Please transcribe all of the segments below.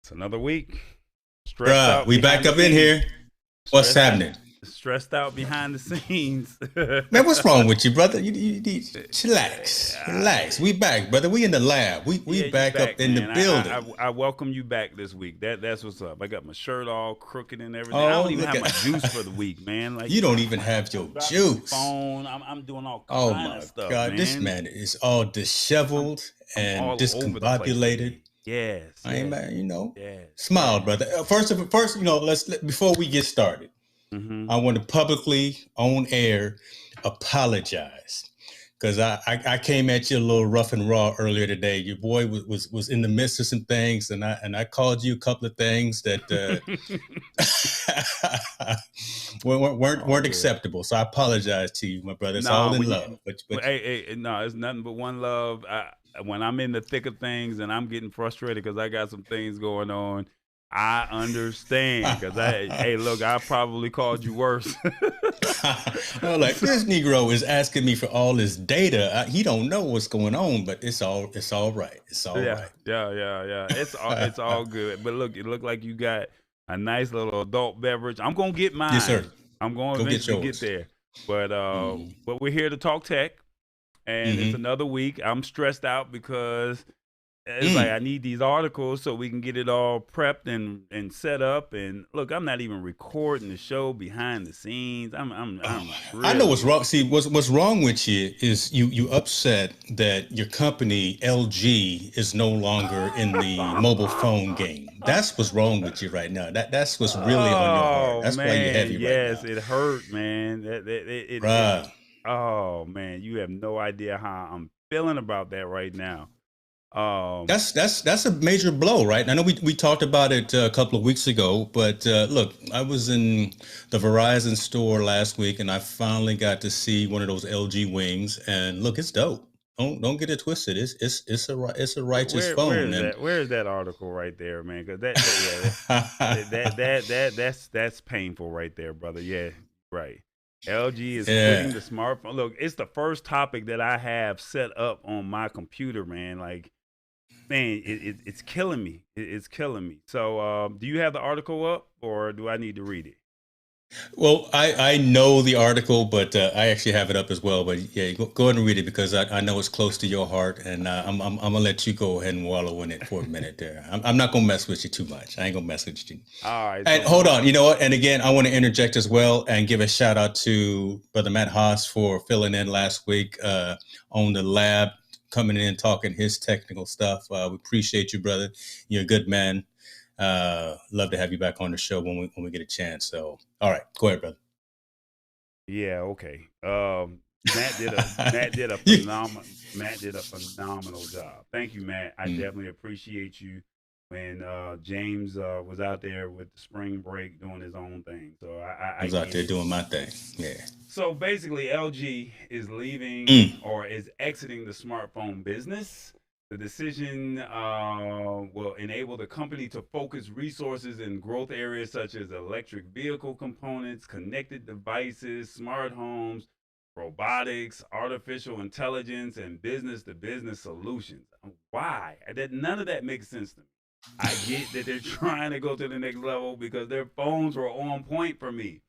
It's another week. Stressed Bruh, out we back behind the up in scenes. here. What's Stressed happening? stressed out behind the scenes. Man, what's wrong with you, brother? You need chillax. Relax. Yeah, We back, brother. We in the lab. We yeah, you back up back, in the man. building. I welcome you back this week. That's what's up. I got my shirt all crooked and everything. I Oh, don't even look have at my juice for the week, man. Like you don't even have I'm your dropping my juice. phone. I'm doing all Oh kind of my stuff, God. This man. man is all I'm disheveled I'm and all over the place discombobulated. today. Yes, I ain't yes, man, yes, smile, yes. brother. First, before we get started, Mm-hmm. I want to publicly on air apologize because I came at you a little rough and raw earlier today. Your boy was in the midst of some things, and I called you a couple of things that All weren't good. acceptable. So I apologize to you, my brother. It's all Nah, in when you, love. But no, it's nothing but one love. When I'm in the thick of things and I'm getting frustrated because I got some things going on, I understand. Because hey, look, I probably called you worse. I'm like, So, this Negro is asking me for all this data. He don't know what's going on, but it's all right. It's all yeah, right. yeah. It's all good. But look, it looked like you got a nice little adult beverage. I'm gonna get Yes, sir. mine. I'm gonna Go get eventually get yours. there. But Mm-hmm. we're here to talk tech, and it's Mm-hmm. another week. I'm stressed out because it's like Mm. I need these articles so we can get it all prepped and set up. And look, I'm not even recording the show behind the scenes. Oh, I'm I know what's really wrong. See, what's wrong with you is you upset that your company LG is no longer in the mobile phone game. That's what's wrong with you right now. That's what's really on your heart. oh That's why you're man, heavy right yes, now, it hurt, man. It bruh. oh man, you have no idea how I'm feeling about that right now. Um, That's a major blow, right? I know we talked about it a couple of weeks ago, but look, I was in the Verizon store last week, and I finally got to see one of those LG wings, and look, it's dope. Don't get it twisted. It's a righteous where phone, is and that? Where is that article right there, man? Because that yeah, that's painful right there, brother. Yeah, right. LG is yeah. quitting the smartphone. Look, it's the first topic that I have set up on my computer, man. Like, man, it's killing me. It's killing me. So, do you have the article up, or do I need to read it? Well, I know the article, but I actually have it up as well. But yeah, go ahead and read it because I know it's close to your heart, and I'm gonna let you go ahead and wallow in it for a minute there. I'm not gonna mess with you too much. I ain't gonna mess with you. All right. And So hold my on, you know what? And again, I want to interject as well and give a shout out to Brother Matt Haas for filling in last week on the lab, coming in talking his technical stuff. We appreciate you, brother. You're a good man. Love to have you back on the show when we get a chance. So, all right, go ahead, brother. yeah, okay. Matt did a You- phenomenal job. Thank you, Matt. I Mm, definitely appreciate you when James was out there with the spring break doing his own thing. So I I was out get there it. doing my thing. Yeah. So basically, LG is leaving Mm, or is exiting the smartphone business. The decision will enable the company to focus resources in growth areas such as electric vehicle components, connected devices, smart homes, robotics, artificial intelligence, and business to business solutions. Why? None of that makes sense to me. I get that they're trying to go to the next level because their phones were on point for me.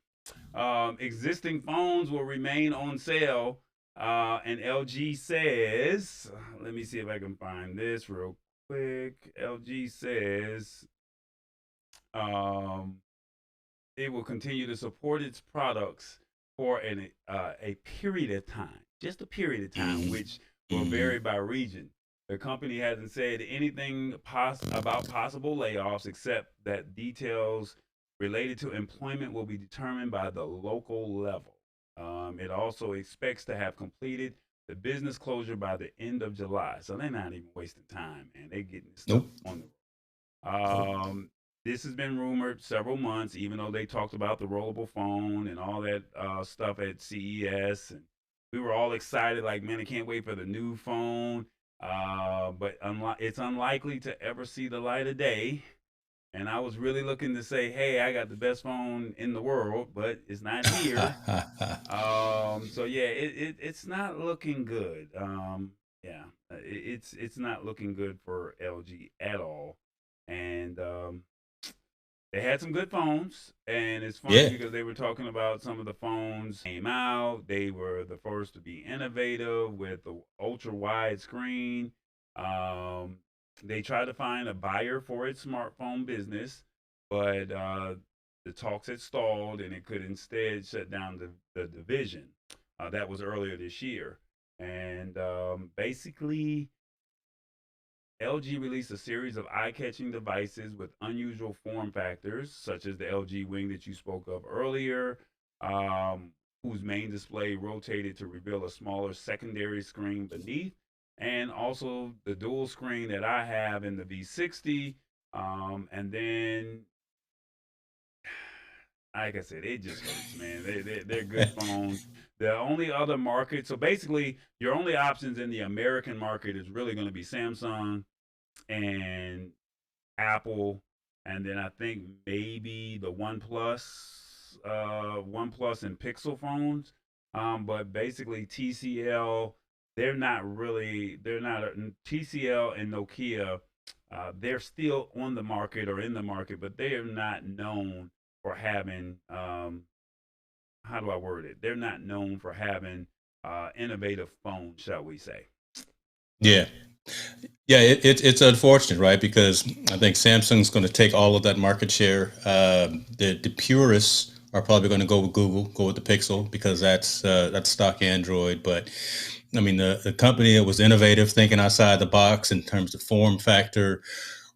Existing phones will remain on sale. And LG says, let me see if I can find this real quick. LG says um, it will continue to support its products for a period of time, just a period of time, mm, which will mm. vary by region. The company hasn't said anything about possible layoffs, except that details related to employment will be determined by the local level. It also expects to have completed the business closure by the end of July. So they're not even wasting time, man. They're getting this stuff Nope. on the Nope. this has been rumored several months, even though they talked about the rollable phone and all that stuff at CES. And we were all excited, like, man, I can't wait for the new phone. But it's unlikely to ever see the light of day. And I was really looking to say, hey, I got the best phone in the world, but it's not here. So yeah, it's not looking good. Yeah, it's not looking good for LG at all. and they had some good phones. And it's funny Yeah. because they were talking about some of the phones came out. They were the first to be innovative with the ultra wide screen. Um, they tried to find a buyer for its smartphone business, but the talks had stalled, and it could instead shut down the division. That was earlier this year, and basically LG released a series of eye-catching devices with unusual form factors, such as the LG Wing that you spoke of earlier, um, whose main display rotated to reveal a smaller secondary screen beneath, and also the dual screen that I have in the V60. And then, like I said, it just hurts, man. They're good phones. The only other market, so basically, your only options in the American market is really going to be Samsung and Apple, and then I think maybe the OnePlus and Pixel phones. But basically TCL, they're not TCL and Nokia. They're still on the market or in the market, but they are not known for having how do I word it? They're not known for having innovative phones, shall we say? Yeah. Yeah, it's unfortunate, right? Because I think Samsung's going to take all of that market share. The purists are probably going to go with Google, go with the Pixel because that's stock Android. But I mean, the company that was innovative, thinking outside the box in terms of form factor,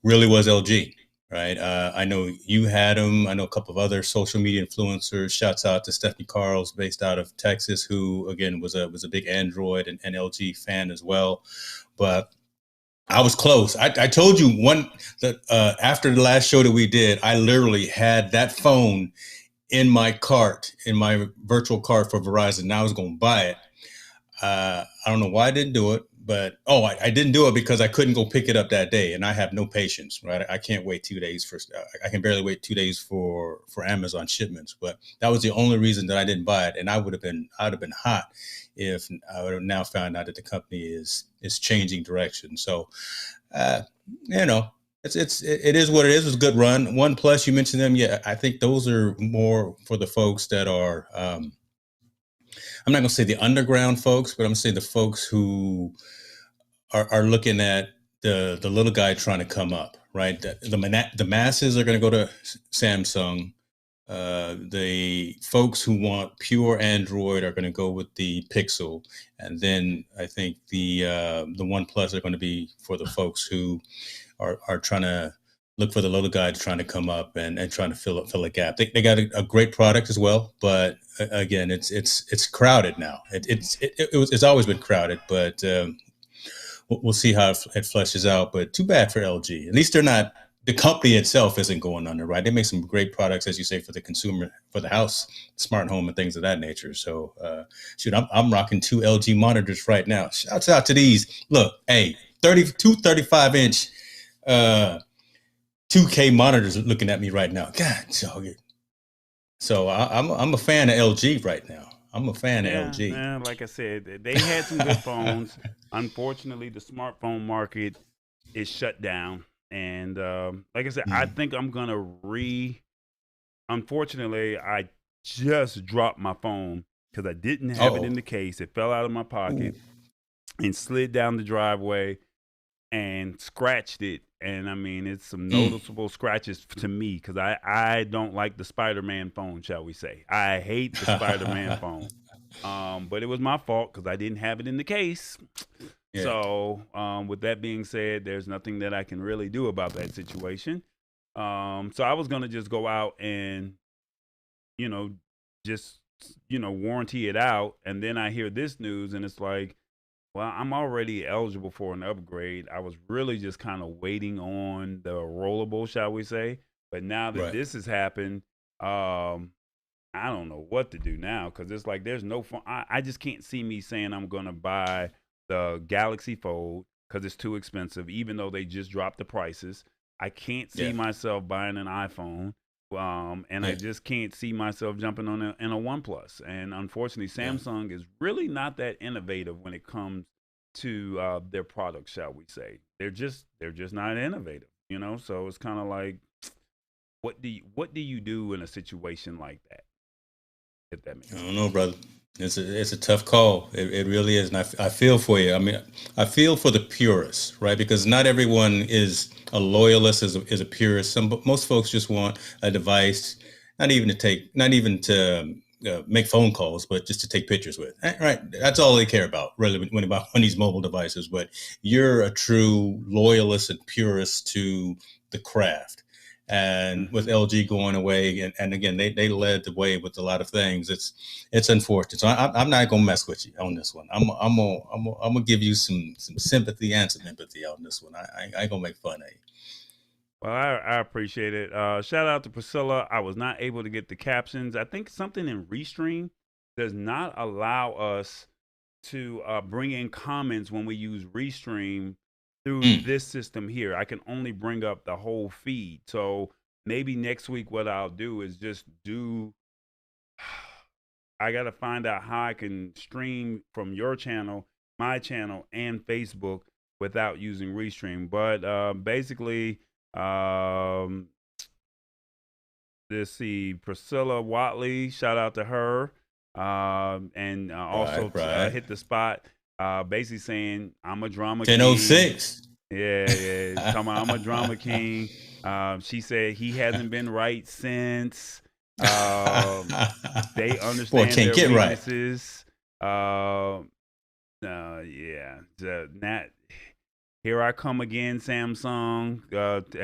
really was LG, right? I know you had them. I know a couple of other social media influencers. Shouts out to Stephanie Carls, based out of Texas, who again was a big Android and LG fan as well. But I was close. I told you one that after the last show that we did, I literally had that phone in my cart, in my virtual cart for Verizon. And I was going to buy it. I don't know why I didn't do it, but I didn't do it because I couldn't go pick it up that day, and I have no patience. Right, I can't wait 2 days for. I can barely wait 2 days for Amazon shipments. But that was the only reason that I didn't buy it, and I'd have been hot if I would have now found out that the company is changing direction. So, uh, you know. It is what it is. It was a good run. One Plus, you mentioned them. Yeah, I think those are more for the folks that are I'm not going to say the underground folks, but I'm going to say the folks who are looking at the little guy trying to come up, right? The masses are going to go to Samsung. The folks who want pure Android are going to go with the Pixel, and then I think the OnePlus are going to be for the folks who are trying to look for the little guy trying to come up and trying to fill a gap. They got a great product as well, but again, it's crowded now. It's always been crowded, but we'll see how it fleshes out. But too bad for LG. At least they're not. The company itself isn't going under, right? They make some great products, as you say, for the consumer, for the house, smart home, and things of that nature. So, shoot, I'm rocking two LG monitors right now. Shouts out to these. Look, hey, 35-inch 2K monitors looking at me right now. God, so I'm a fan of LG right now. I'm a fan of Yeah, LG. yeah, like I said, they had some good phones. Unfortunately, the smartphone market is shut down, and like I said, I Mm. think I'm gonna re. Unfortunately, I just dropped my phone because I didn't have it Oh, in the case. It fell out of my pocket and slid down the driveway and scratched it. And I mean, it's some mm. noticeable scratches to me because I don't like the Spider-Man phone, shall we say. I hate the Spider-Man phone. But it was my fault because I didn't have it in the case. Yeah. So, with that being said, there's nothing that I can really do about that situation. So I was gonna just go out and, you know, just warranty it out, and then I hear this news, and it's like, well, I'm already eligible for an upgrade. I was really just kind of waiting on the rollable, shall we say. But now that Right. this has happened, um, I don't know what to do now because it's like there's no fun. I just can't see me saying I'm going to buy the Galaxy Fold because it's too expensive, even though they just dropped the prices. I can't see Yeah. myself buying an iPhone. And I Yeah. just can't see myself jumping on in a OnePlus. And unfortunately, Yeah. Samsung is really not that innovative when it comes to their product, shall we say. They're just not innovative, you know. So it's kind of like, what do you do in a situation like that? If that I makes don't sense. know, brother. It's a tough call. It really is, and I feel for you. I mean, I feel for the purists, right? Because not everyone is a loyalist, is a purist. Most folks just want a device, not even to make phone calls, but just to take pictures with. Right? That's all they care about, really, when these mobile devices. But you're a true loyalist and purist to the craft. And with Hmm. LG going away, and again, they led the way with a lot of things. It's unfortunate. So I'm not gonna mess with you on this one. I'm gonna give you some sympathy and some empathy on this one. I ain't gonna make fun of you. Well, I appreciate it. Shout out to Priscilla. I was not able to get the captions. I think something in Restream does not allow us to bring in comments when we use Restream through Mm. this system here. I can only bring up the whole feed. So maybe next week, what I'll do is just do. I got to find out how I can stream from your channel, my channel, and Facebook without using Restream. But basically, um, let's see, Priscilla Watley, shout out to her. And Right, also right. hit the spot, basically saying, I'm a drama king. 10:06. Yeah, yeah. Talking about I'm a drama king. She said he hasn't been right since. Um, they Boy, understand can't their get right. weaknesses. Uh, yeah. Nat, here I come again, Samsung.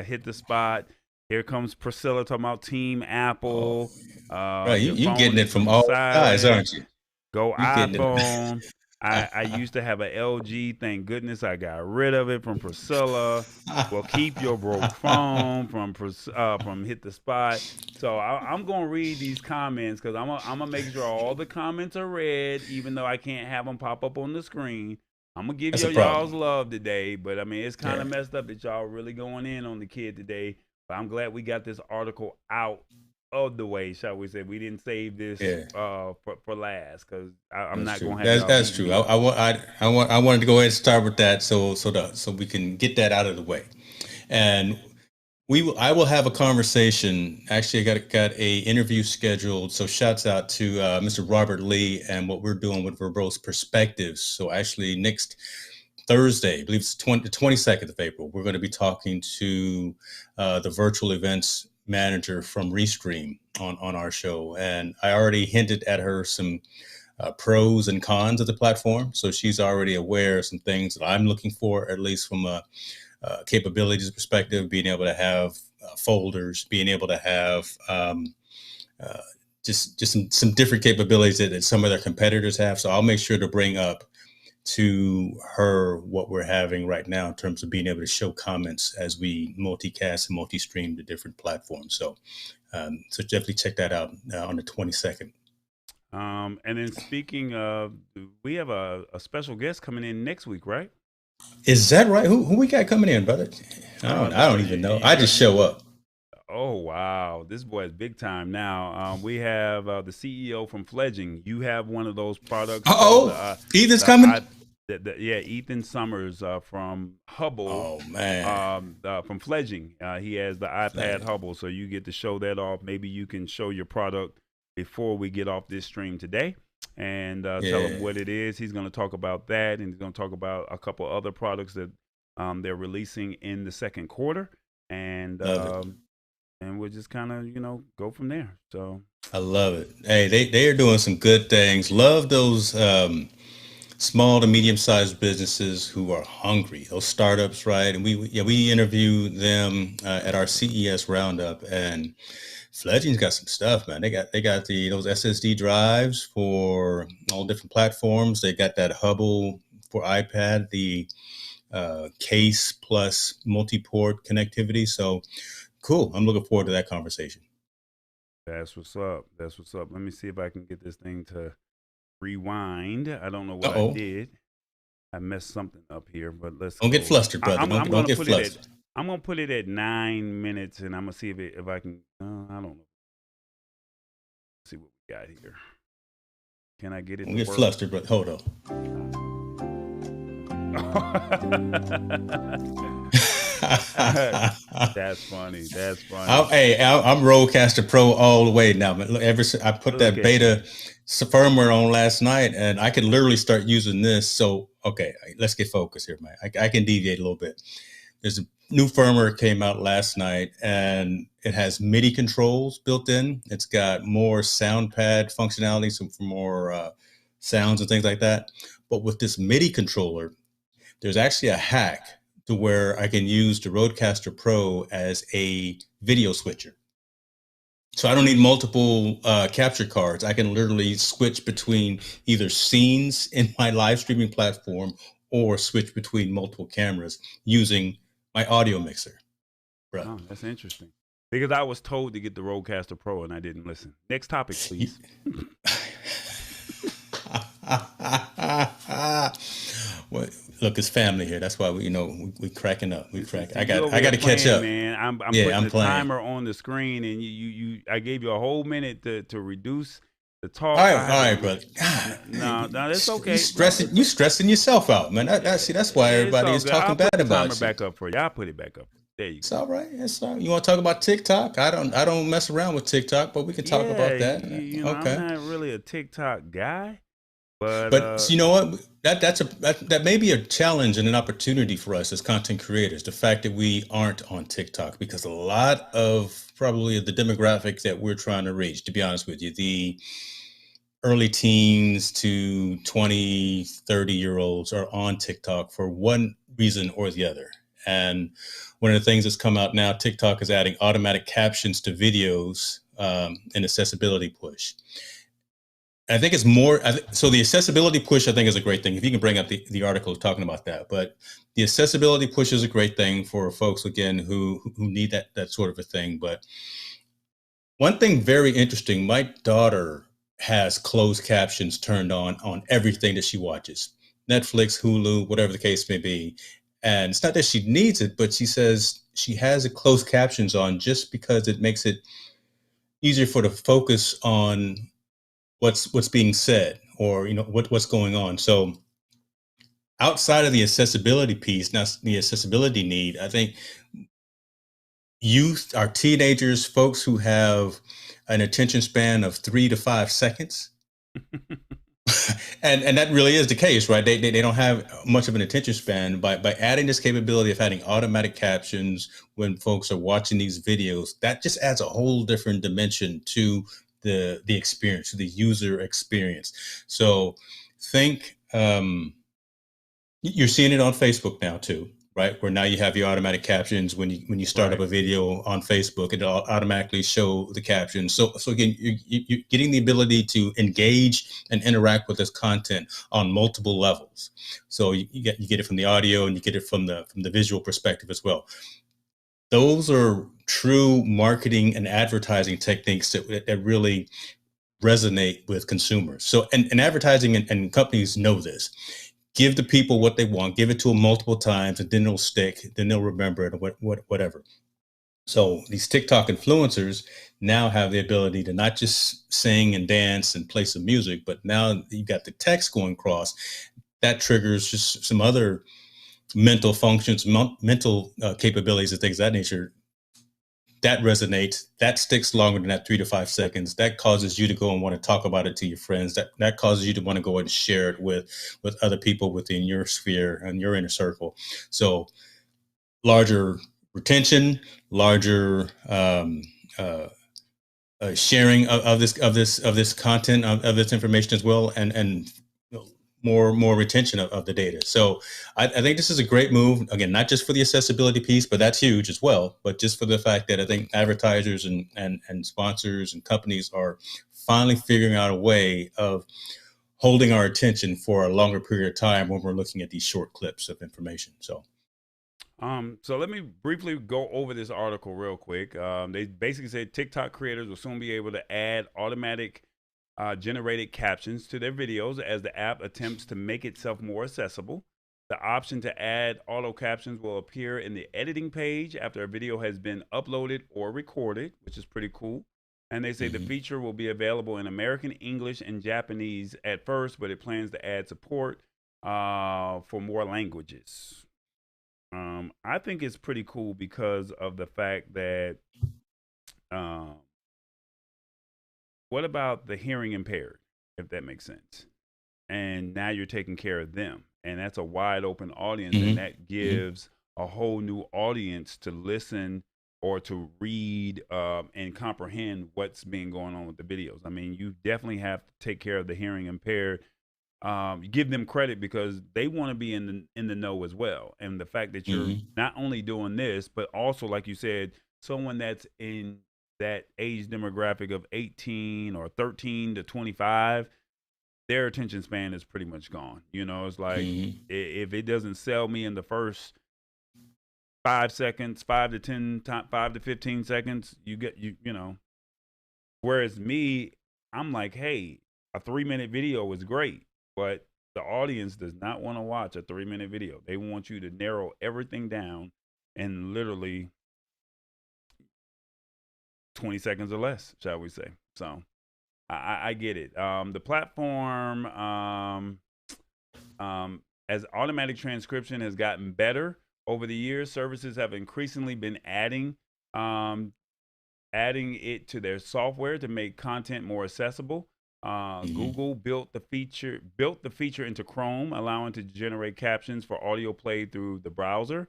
Hit the spot. Here comes Priscilla talking about Team Oh, Apple. right. Your You phone getting it is from too all sides, silent. aren't you? Go You getting it. iPhone. I used to have an LG. Thank goodness I got rid of it from Priscilla. Well, keep your broke phone from Hit the Spot. So I'm gonna read these comments because I'm gonna make sure all the comments are read, even though I can't have them pop up on the screen. I'm gonna give That's a y'all's problem. love today, but I mean it's kind Yeah. of messed up that y'all really going in on the kid today. But I'm glad we got this article out of the way, shall we say? We didn't save this Yeah. for last because I'm That's not true. gonna have y'all That's beating true. me up. I wanted to go ahead and start with that so we can get that out of the way. And I will have a conversation. Actually, I got a interview scheduled. So shouts out to Mr. Robert Lee and what we're doing with Verbose Perspectives. So actually next Thursday, I believe it's the 22nd of April, we're going to be talking to the virtual events manager from Restream on our show. And I already hinted at her some pros and cons of the platform. So she's already aware of some things that I'm looking for, at least from a capabilities perspective, being able to have folders, being able to have uh, just some different capabilities that some of their competitors have. So I'll make sure to bring up to her what we're having right now in terms of being able to show comments as we multicast and multi-stream to different platforms. So definitely check that out on the 22nd. And then speaking of, we have a special guest coming in next week, right? Is that right? Who we got coming in, brother? I don't even know. I just show up. Oh wow, this boy is big time now. We have the CEO from Fledging. You have one of those products called Oh, Ethan's the coming. I, yeah, Ethan Summers from Hubble, Oh man, from Fledging. He has the iPad Flag. Hubble, so you get to show that off. Maybe you can show your product before we get off this stream today, and tell him Yeah, what it is. He's going to talk about that, and he's going to talk about a couple other products that they're releasing in the second quarter, and love it. we'll just kind of go from there. So I love it. Hey, they are doing some good things. Love those small to medium sized businesses who are hungry. Those startups, right? And we interview them at our CES roundup, and Fledging's got some stuff, man. They got those SSD drives for all different platforms. They got that Hubble for iPad, the case plus multi-port connectivity. So cool. I'm looking forward to that conversation. that's what's up. That's what's up. Let me see if I can get this thing to rewind. I don't know what I Uh-oh. did. I messed something up here, but let's Don't get go. flustered, brother. I'm Don't gonna get put it at flustered. 9 minutes, and I'm gonna see if I can. I don't know. See what we got here. Can I get it Don't to get work? flustered, but hold on. That's funny. That's funny. I'm Rodecaster Pro all the way now. But I put Look that at you. beta firmware on last night, and I could literally start using this. So, okay, let's get focused here, man. I can deviate a little bit. There's a new firmware came out last night, and it has MIDI controls built in. It's got more sound pad functionality, some for more sounds and things like that. But with this MIDI controller, there's actually a hack to where I can use the Rodecaster Pro as a video switcher. So I don't need multiple capture cards. I can literally switch between either scenes in my live streaming platform or switch between multiple cameras using my audio mixer. Bro. Oh, that's interesting. Because I was told to get the Rodecaster Pro and I didn't listen. Next topic, please. Well, look, it's family here. That's why we cracking up. We crack. See, I you over got here to catch playing, up. man. I'm Yeah, putting I'm the playing. timer on the screen, and I gave you a whole minute to reduce the All talk. right, I had to. brother. God, No, that's you okay. No, stressing you stressing yourself out, man. That's why it's everybody all is good. talking I'll put bad the timer about you. back up for you. I'll put it back up. There you It's go. all right. It's all right. You want to talk about TikTok? I don't mess around with TikTok, but we can talk Yeah, about that. I'm Okay. not really a TikTok guy, but But you know what? That may be a challenge and an opportunity for us as content creators. The fact that we aren't on TikTok, because a lot of probably the demographic that we're trying to reach, to be honest with you, the early teens to 20, 30-year olds are on TikTok for one reason or the other. And one of the things that's come out now, TikTok is adding automatic captions to videos, an accessibility push. I think it's more, so the accessibility push, I think, is a great thing. If you can bring up the article talking about that, but the accessibility push is a great thing for folks, again, who need that sort of a thing. But one thing very interesting, my daughter has closed captions turned on everything that she watches, Netflix, Hulu, whatever the case may be. And it's not that she needs it, but she says she has the closed captions on just because it makes it easier for the focus on what's being said, or what's going on. So outside of the accessibility piece, now the accessibility need, I think youth, our teenagers, folks who have an attention span of 3 to 5 seconds, and that really is the case, right? They don't have much of an attention span. By adding this capability of having automatic captions when folks are watching these videos, that just adds a whole different dimension to the experience, to the user experience. So think you're seeing it on Facebook now too, right? Where now you have your automatic captions when you start up Right. a video on Facebook, it'll automatically show the captions. So again, you're getting the ability to engage and interact with this content on multiple levels. So you get it from the audio, and you get it from the visual perspective as well. Those are true marketing and advertising techniques that really resonate with consumers. So and advertising and companies know this. Give the people what they want, give it to them multiple times, and then it'll stick, then they'll remember it, or whatever. So these TikTok influencers now have the ability to not just sing and dance and play some music, but now you got the text going across. That triggers just some other mental functions, mental capabilities, and things of that nature. That resonates, that sticks longer than that 3 to 5 seconds. That causes you to go and want to talk about it to your friends. That causes you to want to go and share it with other people within your sphere and your inner circle. So larger retention, larger sharing of this content, of this information as well, and more retention of the data. So I think this is a great move. Again, not just for the accessibility piece, but that's huge as well. But just for the fact that I think advertisers and sponsors and companies are finally figuring out a way of holding our attention for a longer period of time when we're looking at these short clips of information. So let me briefly go over this article real quick. They basically said TikTok creators will soon be able to add automatic generated captions to their videos as the app attempts to make itself more accessible. The option to add auto captions will appear in the editing page after a video has been uploaded or recorded, which is pretty cool. And they say the feature will be available in American, English, and Japanese at first, but it plans to add support for more languages. I think it's pretty cool because of the fact that um, what about the hearing impaired, if that makes sense? And now you're taking care of them. And that's a wide open audience. And Mm-hmm. that gives a whole new audience to listen or to read and comprehend what's being going on with the videos. I mean, you definitely have to take care of the hearing impaired. Give them credit because they want to be in the know as well. And the fact that you're Mm-hmm. not only doing this, but also, like you said, someone that's in that age demographic of 18 or 13 to 25, their attention span is pretty much gone. You know, it's like Mm-hmm. if it doesn't sell me in the first 5 seconds, 5 to 10, 5 to 15 seconds, you know. Whereas me, I'm like, hey, a 3 minute video is great, but the audience does not want to watch a 3 minute video. They want you to narrow everything down in literally 20 seconds or less, shall we say. So I get it. The platform, as automatic transcription has gotten better over the years, services have increasingly been um, adding it to their software to make content more accessible. Mm-hmm. Google built the feature into Chrome, allowing to generate captions for audio played through the browser.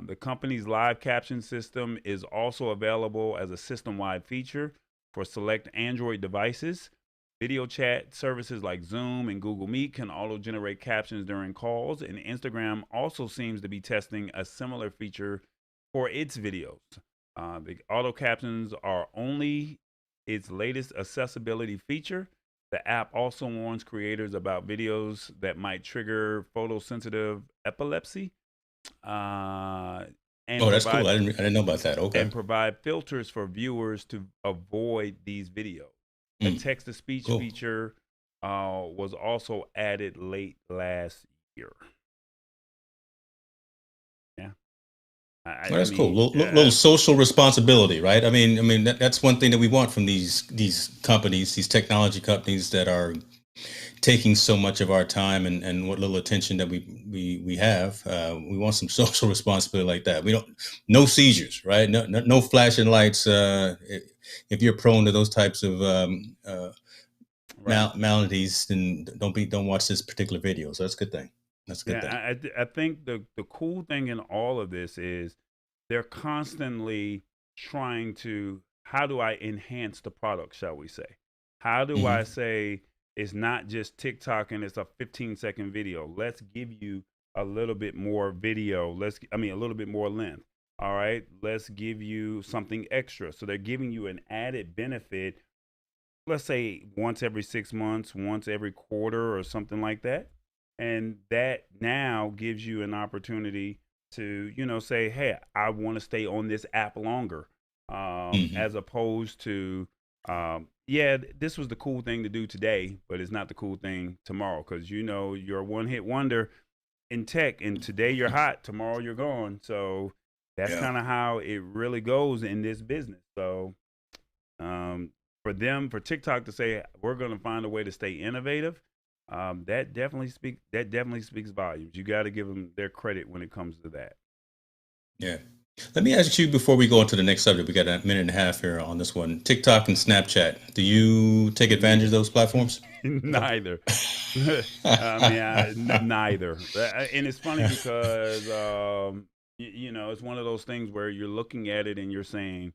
The company's live caption system is also available as a system-wide feature for select Android devices. Video chat services like Zoom and Google Meet can auto-generate captions during calls, and Instagram also seems to be testing a similar feature for its videos. The auto captions are only its latest accessibility feature. The app also warns creators about videos that might trigger photosensitive epilepsy, uh, and Oh, that's cool. provide I didn't know about that. Okay. filters for viewers to avoid these videos. A Mm. text to speech Cool. feature was also added late last year. Yeah, Well, I that's cool. mean, Little social responsibility, right? I mean that's one thing that we want from these companies, these technology companies that are taking so much of our time and what little attention that we have. We want some social responsibility like that. We don't no seizures, right? No flashing lights. If you're prone to those types of right. maladies, then don't watch this particular video. So that's a good thing. That's a good Yeah, thing. I think the cool thing in all of this is they're constantly trying to, how do I enhance the product, shall we say? How do I Hmm. say it's not just TikTok and it's a 15-second video? Let's give you a little bit more video. A little bit more length. All right, let's give you something extra. So they're giving you an added benefit, let's say once every 6 months, once every quarter, or something like that. And that now gives you an opportunity to, say, hey, I want to stay on this app longer, Hmm. as opposed to, yeah, this was the cool thing to do today, but it's not the cool thing tomorrow because, you're a one hit wonder in tech. And today you're hot, tomorrow you're gone. So that's Yeah. kind of how it really goes in this business. So, um, for TikTok to say we're going to find a way to stay innovative, that definitely speaks volumes. You got to give them their credit when it comes to that. Yeah. Let me ask you before we go on to the next subject. We got a minute and a half here on this one. TikTok and Snapchat. Do you take advantage of Neither. those platforms? Neither. Neither. And it's funny because it's one of those things where you're looking at it and you're saying,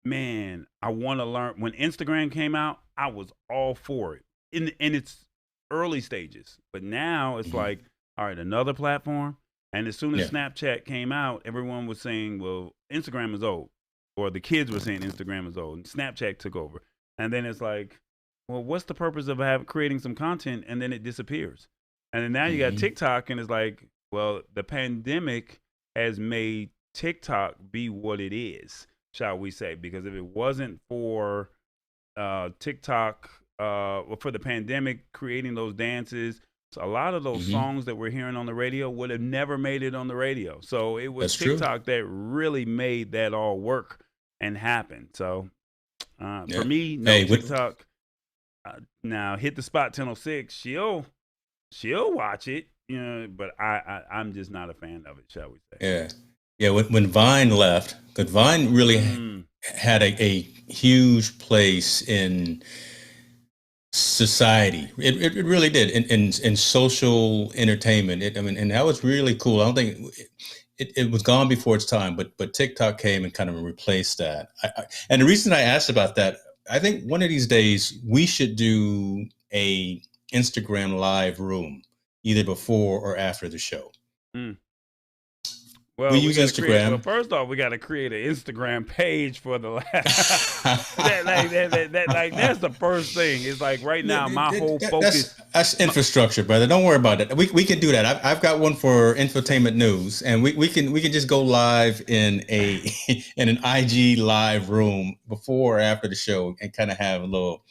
man, I want to learn. When Instagram came out, I was all for it in its early stages. But now it's Mhm. like, all right, another platform. And as soon as Yeah. Snapchat came out, everyone was saying, well, Instagram is old. Or the kids were saying Instagram is old. And Snapchat took over. And then it's like, well, what's the purpose of creating some content and then it disappears? And then now you got Hmm. TikTok, and it's like, well, the pandemic has made TikTok be what it is, shall we say? Because if it wasn't for TikTok, for the pandemic creating those dances, so a lot of those Hmm. songs that we're hearing on the radio would have never made it on the radio. So it was That's true. TikTok that really made that all work and happen. So for Yeah. me, no Hey, what? TikTok. Now hit the spot 10:06. She'll she'll watch it, but I'm just not a fan of it, shall we say? Yeah, yeah. When Vine left, because Vine really had a huge place in society. It really did in social entertainment. And that was really cool. I don't think it was gone before its time, but TikTok came and kind of replaced that. And the reason I asked about that, I think one of these days we should do a Instagram live room, either before or after the show. Well, we use Instagram. Well, first off, we got to create an Instagram page for the that's the first thing. It's like right now, my whole focus. That's infrastructure, brother. Don't worry about that. We can do that. I've got one for infotainment news, and we can just go live in in an IG live room before or after the show, and kind of have a little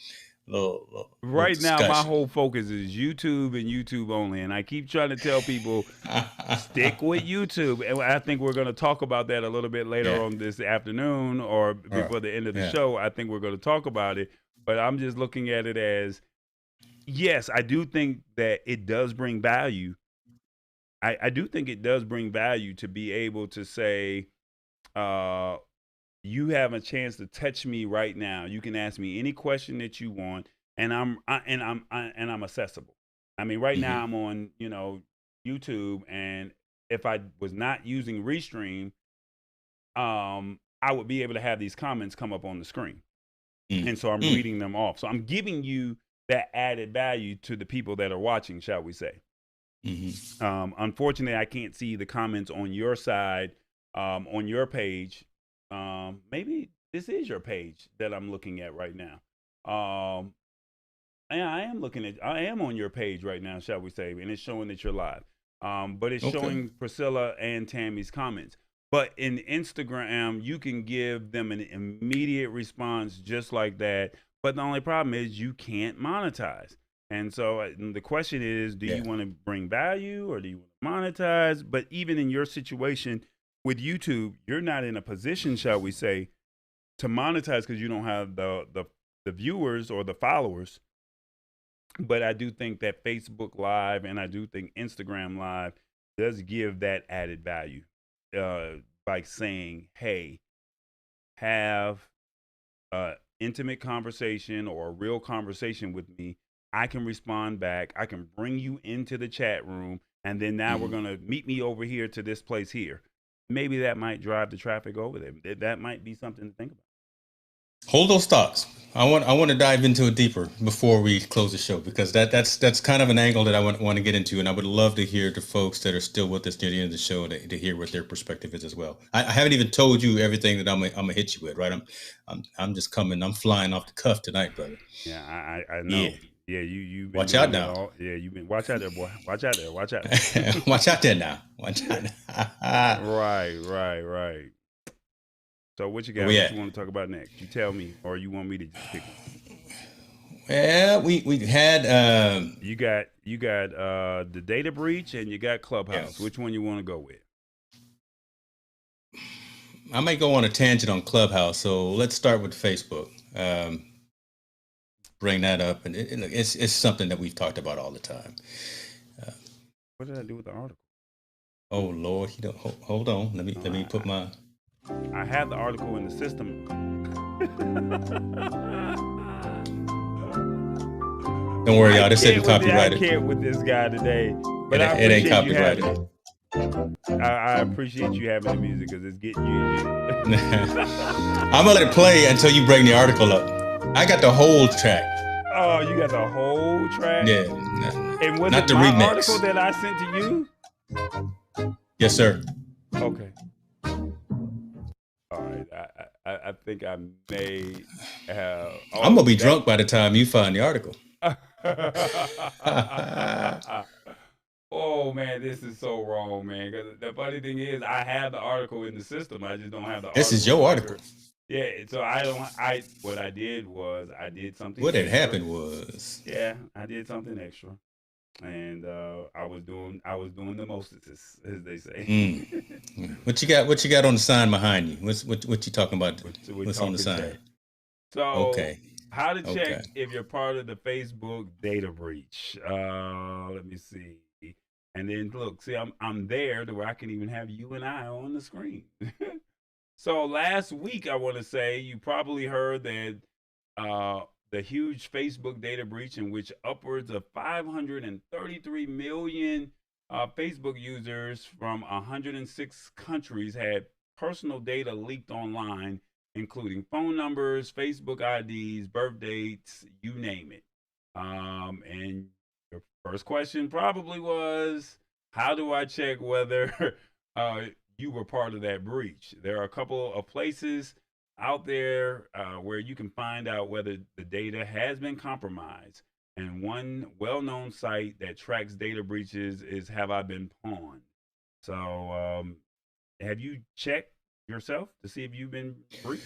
right discussion. Now, my whole focus is YouTube and YouTube only, and I keep trying to tell people stick with YouTube. And I think we're going to talk about that a little bit later on this afternoon or before the end of the show. I think we're going to talk about it, but I'm just looking at it as, yes, I do think that it does bring value. I do think it does bring value to be able to say, you have a chance to touch me right now. You can ask me any question that you want, and I'm accessible. I mean, right now I'm on, YouTube, and if I was not using Restream, I would be able to have these comments come up on the screen. And so I'm reading them off. So I'm giving you that added value to the people that are watching, shall we say. Unfortunately, I can't see the comments on your side, on your page. Maybe this is your page that I'm looking at right now. And I am on your page right now, shall we say, and it's showing that you're live. But it's showing Priscilla and Tammy's comments. But in Instagram, you can give them an immediate response just like that. But the only problem is you can't monetize. And so the question is, do you want to bring value or do you want to monetize? But even in your situation with YouTube, you're not in a position, shall we say, to monetize because you don't have the viewers or the followers. But I do think that Facebook Live and I do think Instagram Live does give that added value by saying, hey, have an intimate conversation or a real conversation with me. I can respond back. I can bring you into the chat room. And then now we're going to meet me over here to this place here. Maybe that might drive the traffic over there. That might be something to think about. Hold those thoughts. I want to dive into it deeper before we close the show, because that's kind of an angle that I want to get into, and I would love to hear the folks that are still with us near the end of the show to hear what their perspective is as well. I haven't even told you everything that I'm gonna hit you with, right? I'm just coming. I'm flying off the cuff tonight, brother. Yeah, I know. Yeah, you been watch out now. You've been watch out there, boy. Watch out there. Watch out. Watch out there now. Watch out. Right. So what you got? What you want to talk about next? You tell me, or you want me to just pick one? Well, we had you got the data breach and you got Clubhouse. Which one you want to go with? I might go on a tangent on Clubhouse, so let's start with Facebook. Bring that up, and it's something that we've talked about all the time. What did I do with the article? Oh Lord, hold on. Let me put my. I have the article in the system. Don't worry, y'all. This isn't copyrighted. I can't with this guy today, but it ain't copyrighted. I appreciate you having the music because it's getting you. I'm gonna let it play until you bring the article up. I got the whole track. Oh, you got the whole track? Yeah. And was not it the my remix. article that I sent to you? Yes, sir. Okay. All right. I think I may have. I'm gonna be drunk by the time you find the article. Oh man, this is so wrong, man. Because the funny thing is, I have the article in the system. I just don't have the. This is your article. Yeah, so I don't. What I did was I did something. What had happened was. Yeah, I did something extra, and I was doing the most, as they say. What you got on the sign behind you? What you talking about? What's on the sign? So okay. How to check Okay. if you're part of the Facebook data breach. Let me see. And then look, see, I'm there to where I can even have you and I on the screen. So last week, I want to say you probably heard that the huge Facebook data breach in which upwards of 533 million Facebook users from 106 countries had personal data leaked online, including phone numbers, Facebook IDs, birth dates, you name it. And your first question probably was, how do I check whether uh, you were part of that breach? There are a couple of places out there where you can find out whether the data has been compromised. And one well known site that tracks data breaches is Have I Been Pawned? So, have you checked yourself to see if you've been breached?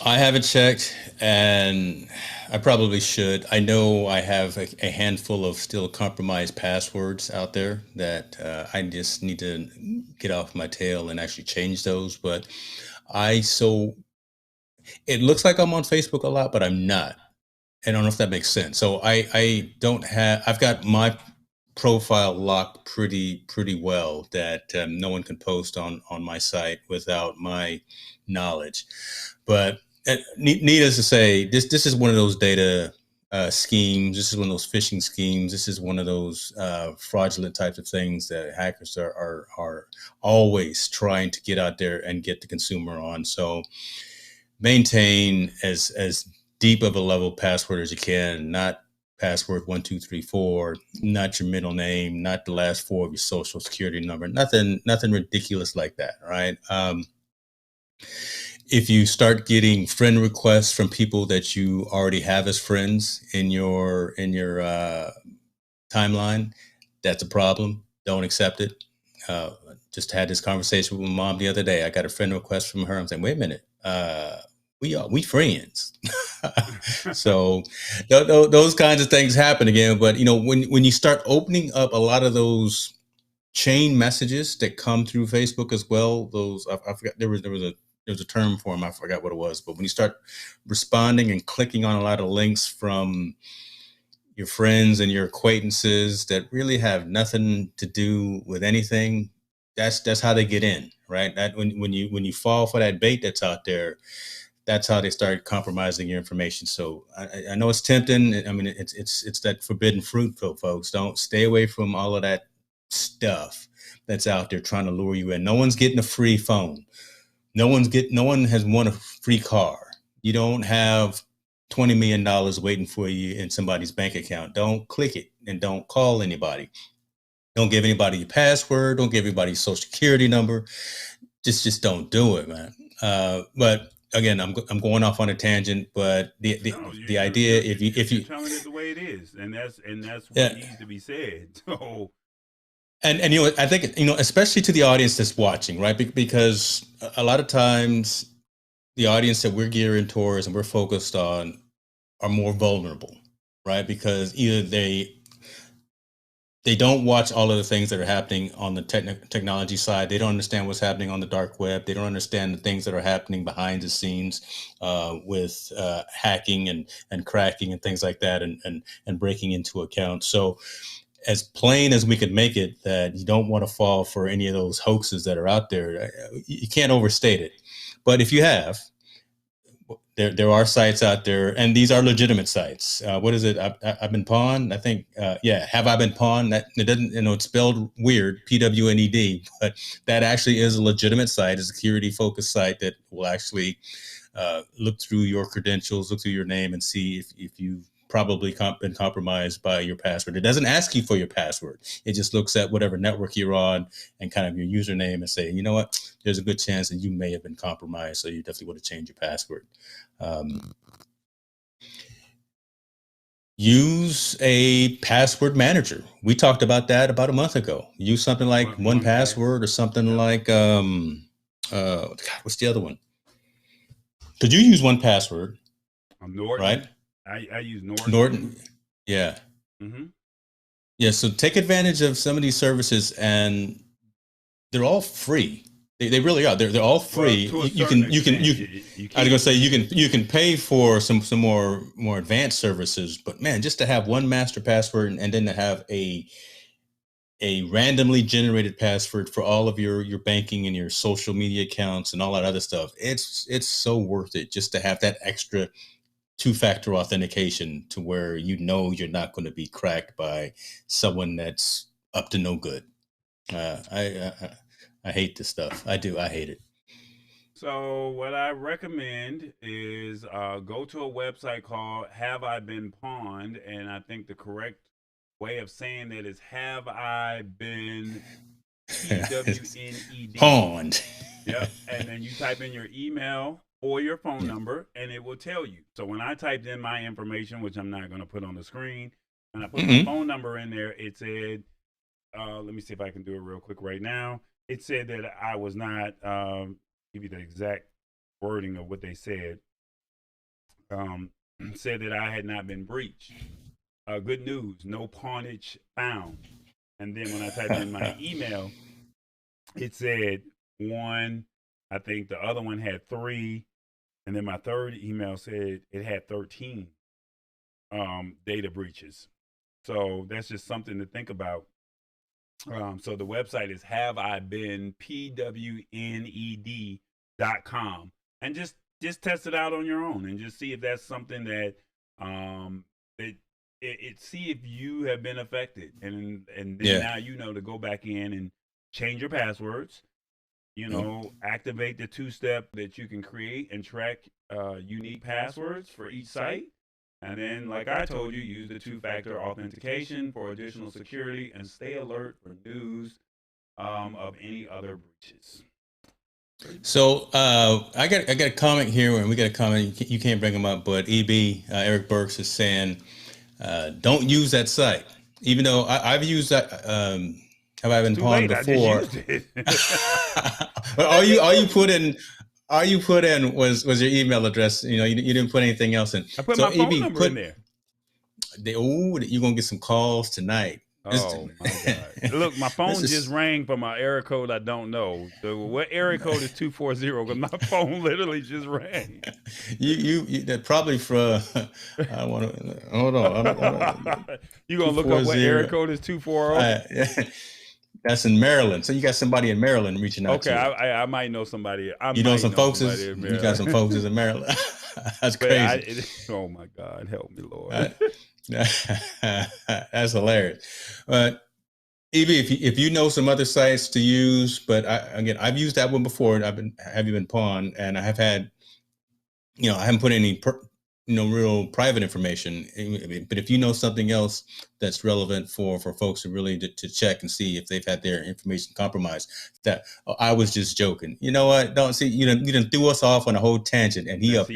I haven't checked, and I probably should. I know I have a handful of still compromised passwords out there that I just need to get off my tail and actually change those. But I so it looks like I'm on Facebook a lot, but I'm not. I don't know if that makes sense. So I don't have. I've got my profile locked pretty well that no one can post on my site without my knowledge. But needless to say, this is one of those data schemes. This is one of those phishing schemes. This is one of those fraudulent types of things that hackers are always trying to get out there and get the consumer on. So maintain as deep of a level password as you can, not password 1234, not your middle name, not the last four of your social security number, nothing ridiculous like that, right? If you start getting friend requests from people that you already have as friends in your timeline, that's a problem. Don't accept it. Just had this conversation with my mom the other day. I got a friend request from her. I'm saying, wait a minute, we friends. So those kinds of things happen again. But when you start opening up a lot of those chain messages that come through Facebook as well, those I forgot there was a term for them. I forgot what it was. But when you start responding and clicking on a lot of links from your friends and your acquaintances that really have nothing to do with anything, that's how they get in, right? That when you fall for that bait that's out there, that's how they start compromising your information. So I know it's tempting. I mean, it's that forbidden fruit, folks. Don't stay away from all of that stuff that's out there trying to lure you in. No one's getting a free phone. No one has won a free car. You don't have $20 million waiting for you in somebody's bank account. Don't click it and don't call anybody. Don't give anybody your password. Don't give anybody your social security number. Just don't do it, man. But again, I'm going off on a tangent. But the the, No, the idea, if you're you telling it the way it is, and that's what yeah, needs to be said. So and I think especially to the audience that's watching, right? Because a lot of times the audience that we're gearing towards and we're focused on are more vulnerable, right? Because either they don't watch all of the things that are happening on the technology side. They don't understand what's happening on the dark web. They don't understand the things that are happening behind the scenes with hacking and cracking and things like that, and breaking into accounts. So as plain as we could make it, that you don't want to fall for any of those hoaxes that are out there. You can't overstate it. But if you have, there are sites out there, and these are legitimate sites. What is it? I've been pawned. I think, yeah. Have I been pawned? That it doesn't, it's spelled weird, PWNED, but that actually is a legitimate site, a security focused site that will actually look through your credentials, look through your name, and see if you've probably been compromised by your password. It doesn't ask you for your password. It just looks at whatever network you're on and kind of your username and say, you know what, there's a good chance that you may have been compromised. So you definitely want to change your password. Um, use a password manager. We talked about that about a month ago. Use something like one one pass. password or something Yep. like God, what's the other one? Could you use one password, right? Norton. I use Norton. Norton. Yeah. Mm-hmm. Yeah. So take advantage of some of these services, and they're all free. They really are. They're all free. Well, to a You certain can extent, you I was gonna can't. say you can pay for some more advanced services, but man, just to have one master password and then to have a randomly generated password for all of your banking and your social media accounts and all that other stuff, it's so worth it just to have that extra two-factor authentication to where you know you're not going to be cracked by someone that's up to no good. I hate this stuff. I do. I hate it. So what I recommend is go to a website called Have I Been Pawned, and I think the correct way of saying that is Have I Been PWNED. Pawned. Yep. And then you type in your email or your phone number, and it will tell you. So when I typed in my information, which I'm not going to put on the screen, and I put my phone number in there, it said, let me see if I can do it real quick right now. It said that I was not, give you the exact wording of what they said. Said that I had not been breached. Good news, no pawnage found. And then when I typed in my email, it said one. I think the other one had three, and then my third email said it had 13 data breaches. So that's just something to think about. So the website is haveibeenpwned.com, and just test it out on your own and just see if that's something that see if you have been affected, and then now you know to go back in and change your passwords. Activate the two-step that you can create and track unique passwords for each site. And then, like I told you, use the two-factor authentication for additional security and stay alert for news of any other breaches. So I got a comment here, and we got a comment. You can't bring them up, but Eric Burks is saying, don't use that site. Even though I've used that. Have I been pawned before? I just used it. all you put in was your email address. You didn't put anything else in. I put my phone number in there. You're gonna get some calls tonight. Oh my God! Look, my phone just rang from my area code I don't know. So what area code is 240? Because my phone literally just rang. That probably for. I want to hold on. You gonna look up what area code is 240? That's in Maryland. So you got somebody in Maryland reaching out to you. Okay, I might know somebody. You know some folks in Maryland. You got some folks in Maryland. That's crazy. Oh my God, help me, Lord. That's hilarious. But EB, if you know some other sites to use, but I've used that one before. Have you been pawned, and I have had, I haven't put any real private information. But if you know something else that's relevant for folks to really to check and see if they've had their information compromised, I was just joking. You know what? Don't see you done threw us off on a whole tangent, and he took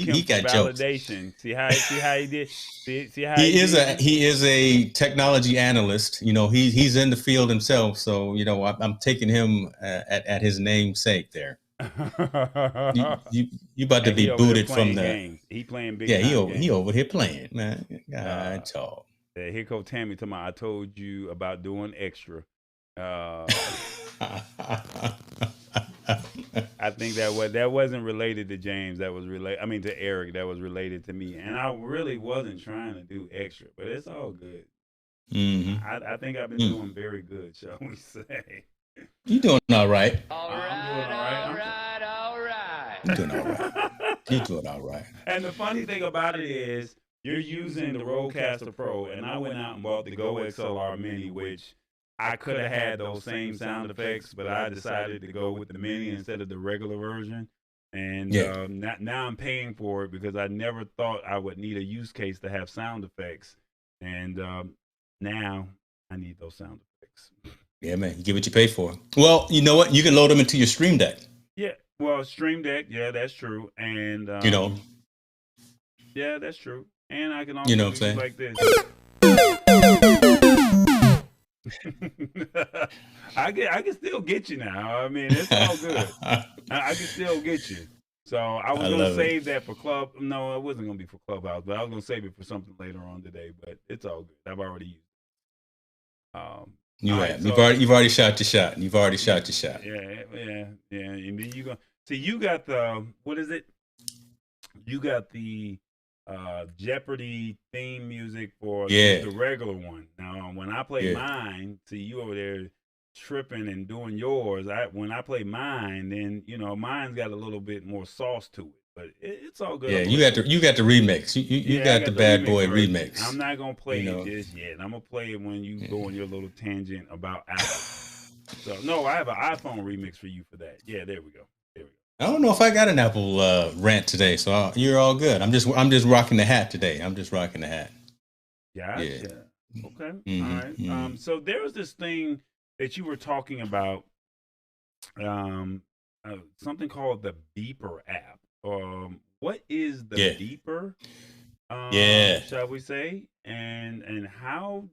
him got validation. Jokes. See how he did. See how he is a technology analyst. He's in the field himself. So I'm taking him at his namesake there. you about to be booted from the games. He playing big. He over here playing, man. God, talk. Here go Tammy to I told you about doing extra. I think that wasn't related to James. That was to Eric. That was related to me, and I really wasn't trying to do extra, but it's all good. Mm-hmm. I think I've been doing very good, shall we say? You doing all right? All right. You're doing all right. You're doing all right. And the funny thing about it is, you're using the Rodecaster Pro, and I went out and bought the Go XLR Mini, which I could have had those same sound effects, but I decided to go with the Mini instead of the regular version. And now I'm paying for it because I never thought I would need a use case to have sound effects, and now I need those sound effects. Yeah, man, you get what you pay for. Well, you know what? You can load them into your Stream Deck. Yeah, well, Stream Deck, yeah, that's true, and yeah, that's true, and I can also do things like this. I can still get you now. I mean, it's all good. I can still get you. So I was gonna save that for Club. No, it wasn't gonna be for Clubhouse, but I was gonna save it for something later on today. But it's all good. I've already used it. You All right, have. so You've already shot your shot. You've already shot your shot. yeah. And then you go. So you got the what is it? You got the Jeopardy theme music for just Yeah. the regular one. Now, when I play Yeah. mine, see you over there tripping and doing yours. When I play mine, then mine's got a little bit more sauce to it. But it's all good. Yeah. I'm gonna listen. You got the remix. You Yeah, I got the got the bad remix boy version. I'm remix. not gonna You play it know. just yet. I'm gonna play it when you Yeah. go on your little tangent about Apple. So no, I have an iPhone remix for you for that. Yeah, there we go. There we go. I don't know if I got an Apple rant today, so you're all good. I'm just rocking the hat today. I'm just rocking the hat. Yeah. Gotcha. Okay. All Mm-hmm. right. Mm-hmm. So there was this thing that you were talking about, um, something called the Beeper app. What is the Yeah. Beeper? Yeah. Shall we say? And how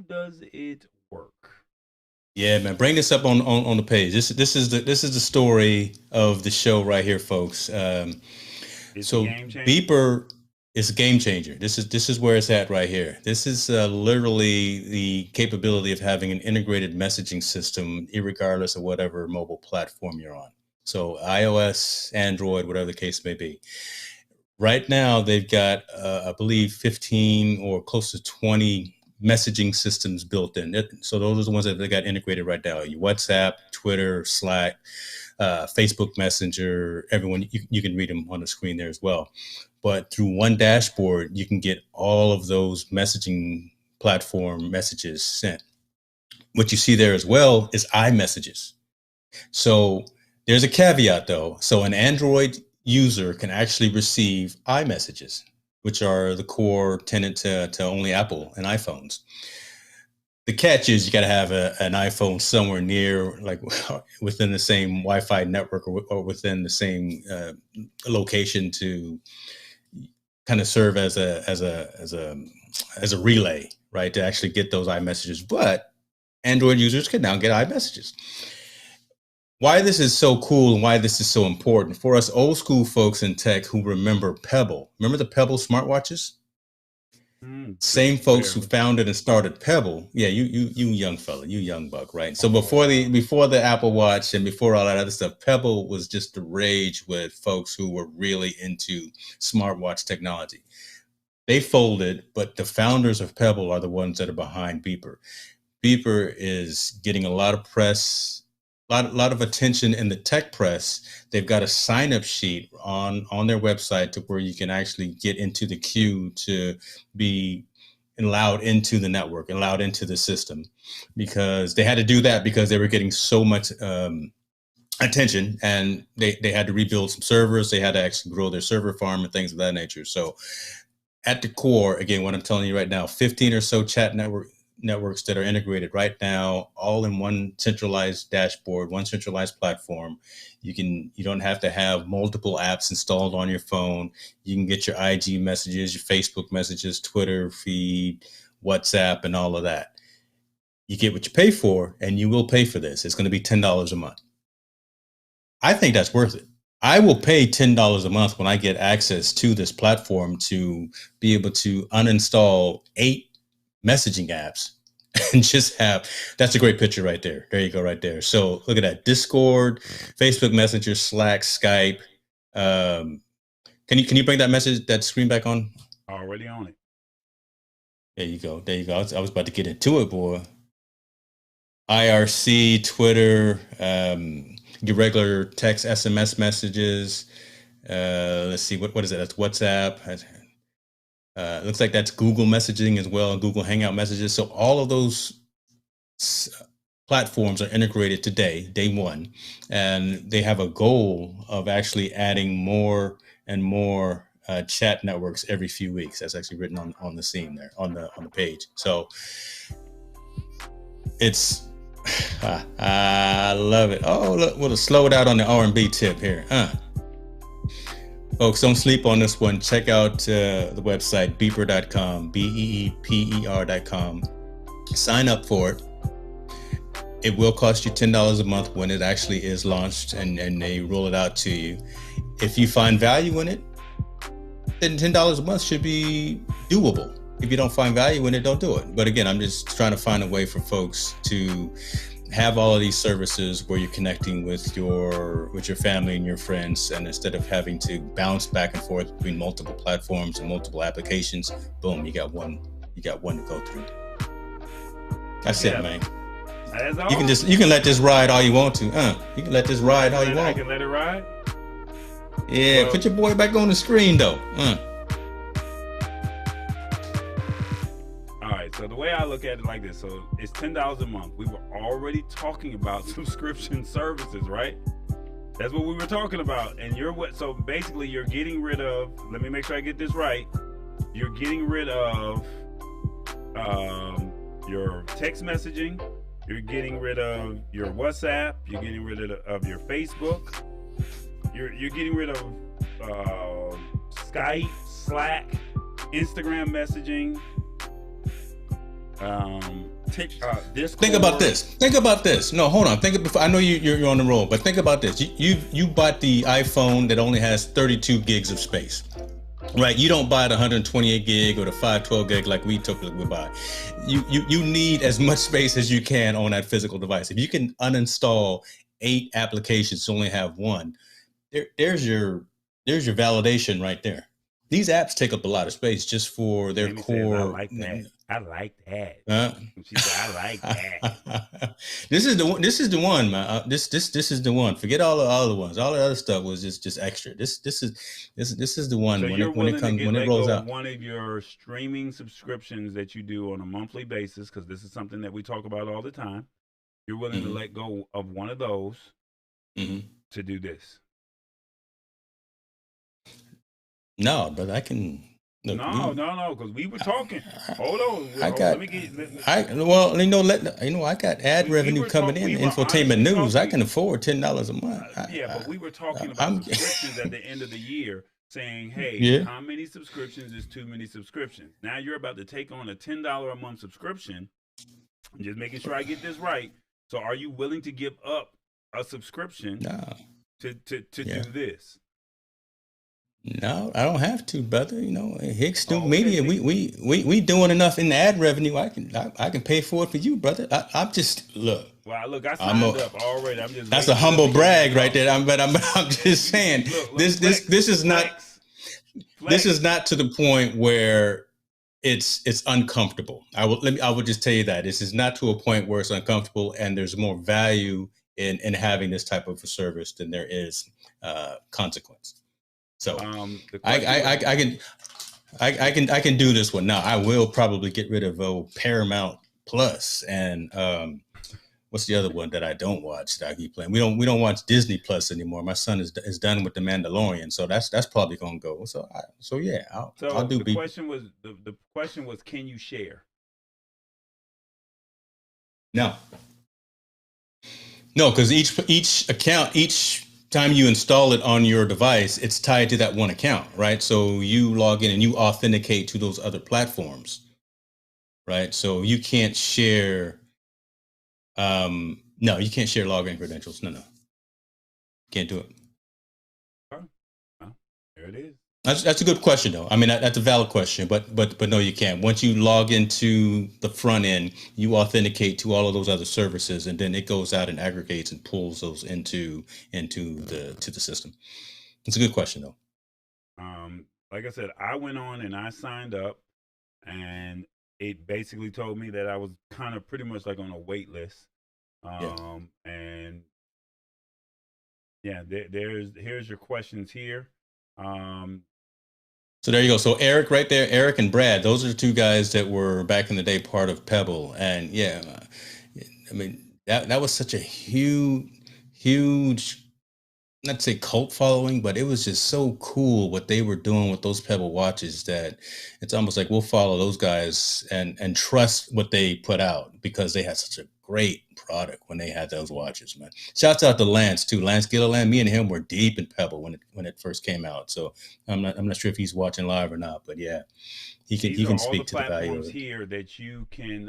does it work? Yeah, man. Bring this up on the page. This is the story of the show right here, folks. It's a So game changer. Beeper is a game changer. This is where it's at right here. This is literally the capability of having an integrated messaging system, irregardless of whatever mobile platform you're on. So iOS, Android, whatever the case may be. Right now, they've got, I believe, 15 or close to 20 messaging systems built in. So those are the ones that they got integrated right now. Your WhatsApp, Twitter, Slack, Facebook Messenger, everyone, you can read them on the screen there as well. But through one dashboard, you can get all of those messaging platform messages sent. What you see there as well is iMessages. So there's a caveat though. So an Android user can actually receive iMessages, which are the core tenant to only Apple and iPhones. The catch is you got to have an iPhone somewhere near, like within the same Wi-Fi network or within the same location to kind of serve as a relay, right? To actually get those iMessages. But Android users can now get iMessages. Why this is so cool and why this is so important for us old school folks in tech who remember Pebble. Remember the Pebble smartwatches? Same folks who Barely. founded and started Pebble. Yeah, you young fella, you young buck, right? So before the Apple Watch and before all that other stuff, Pebble was just the rage with folks who were really into smartwatch technology. They folded, but the founders of Pebble are the ones that are behind Beeper. Beeper is getting a lot of press, a lot of attention in the tech press. They've got a sign up sheet on their website to where you can actually get into the queue to be allowed into the network, allowed into the system, because they had to do that because they were getting so much attention, and they had to rebuild some servers. They had to actually grow their server farm and things of that nature. So at the core, again, what I'm telling you right now, 15 or so chat networks that are integrated right now, all in one centralized dashboard, one centralized platform. You don't have to have multiple apps installed on your phone. You can get your IG messages, your Facebook messages, Twitter feed, WhatsApp, and all of that. You get what you pay for, and you will pay for this. It's going to be $10 a month. I think that's worth it. I will pay $10 a month when I get access to this platform to be able to uninstall 8 messaging apps and just have, that's a great picture right there. There you go, right there. So look at that. Discord, Facebook Messenger, Slack, Skype. Can you bring that screen back on? Already on it. There you go. There you go. I was about to get into it, boy. IRC, Twitter, your regular text, SMS messages. Let's see, what is it? That's WhatsApp. Looks like that's Google messaging as well, and Google Hangout messages. So all of those platforms are integrated today, day one, and they have a goal of actually adding more and more chat networks every few weeks. That's actually written on the scene there, on the page. So it's I love it. Oh, look, we'll slow it out on the R&B tip here. Folks, don't sleep on this one. Check out the website, beeper.com, beeper.com. Sign up for it. It will cost you $10 a month when it actually is launched and they roll it out to you. If you find value in it, then $10 a month should be doable. if you don't find value in it, don't do it. But again, I'm just trying to find a way for folks to have all of these services where you're connecting with your family and your friends, and instead of having to bounce back and forth between multiple platforms and multiple applications, boom, you got one to go through. That's it, man. That's all? You can let this ride all you want to. You can let this ride all you want. I can let it ride? Yeah, well, put your boy back on the screen though. So the way I look at it like this, so it's $10 a month. We were already talking about subscription services, right? That's what we were talking about. And so basically you're getting rid of, let me make sure I get this right. You're getting rid of your text messaging. You're getting rid of your WhatsApp. You're getting rid of your Facebook. You're getting rid of Skype, Slack, Instagram messaging. Discord. Think about this. No, hold on. I know you're on the roll, but think about this. You bought the iPhone that only has 32 gigs of space, right? You don't buy the 128 gig or the 512 gig like we typically buy. You need as much space as you can on that physical device. If you can uninstall 8 applications to only have one, there's your validation right there. These apps take up a lot of space just for their core. I like that. She said, I like that. This is the one, man. This is the one. Forget all the ones. All the other stuff was just extra. This is the one. So when it rolls out. One of your streaming subscriptions that you do on a monthly basis, because this is something that we talk about all the time. You're willing to let go of one of those to do this. No, but I can. Look, no, because we were talking. Hold on. I got ad revenue coming in. Infotainment news. I can afford $10 a month. But we were talking about subscriptions at the end of the year, saying, "Hey, how many subscriptions is too many subscriptions?" Now you're about to take on a $10 a month subscription. I'm just making sure I get this right. So, are you willing to give up a subscription to do this? No, I don't have to, brother. You know, Hicks do Media. We doing enough in the ad revenue. I can pay for it for you, brother. I'm just look. Well, look, I signed up already. I'm just. That's a humble brag right there. I'm just saying this is not. This is not to the point where it's uncomfortable. I will just tell you that this is not to a point where it's uncomfortable, and there's more value in having this type of a service than there is consequence. So I can do this one now. I will probably get rid of Paramount Plus and what's the other one that I don't watch that I keep playing? We don't watch Disney Plus anymore. My son is done with The Mandalorian, so that's probably gonna go. So yeah, I'll do. The question was, can you share? No, because each account, each time you install it on your device, it's tied to that one account, right? So you log in and you authenticate to those other platforms, right? So you can't share. No, you can't share login credentials. No, can't do it. Oh, there it is. That's a good question, though. I mean, that's a valid question, but no, you can't. Once you log into the front end, you authenticate to all of those other services, and then it goes out and aggregates and pulls those into the system. It's a good question, though. Like I said, I went on and I signed up, and it basically told me that I was kind of pretty much like on a wait list. And yeah, here's your questions here. So there you go. So Eric right there, Eric and Brad, those are the two guys that were back in the day part of Pebble. And yeah, I mean, that was such a huge, not to say cult following, but it was just so cool what they were doing with those Pebble watches that it's almost like we'll follow those guys and trust what they put out because they had such a great product when they had those watches, man. Shouts out to Lance too. Lance Gilliland. Me and him were deep in Pebble when it first came out. So I'm not sure if he's watching live or not, but yeah, he can speak to the value of it. Here that you can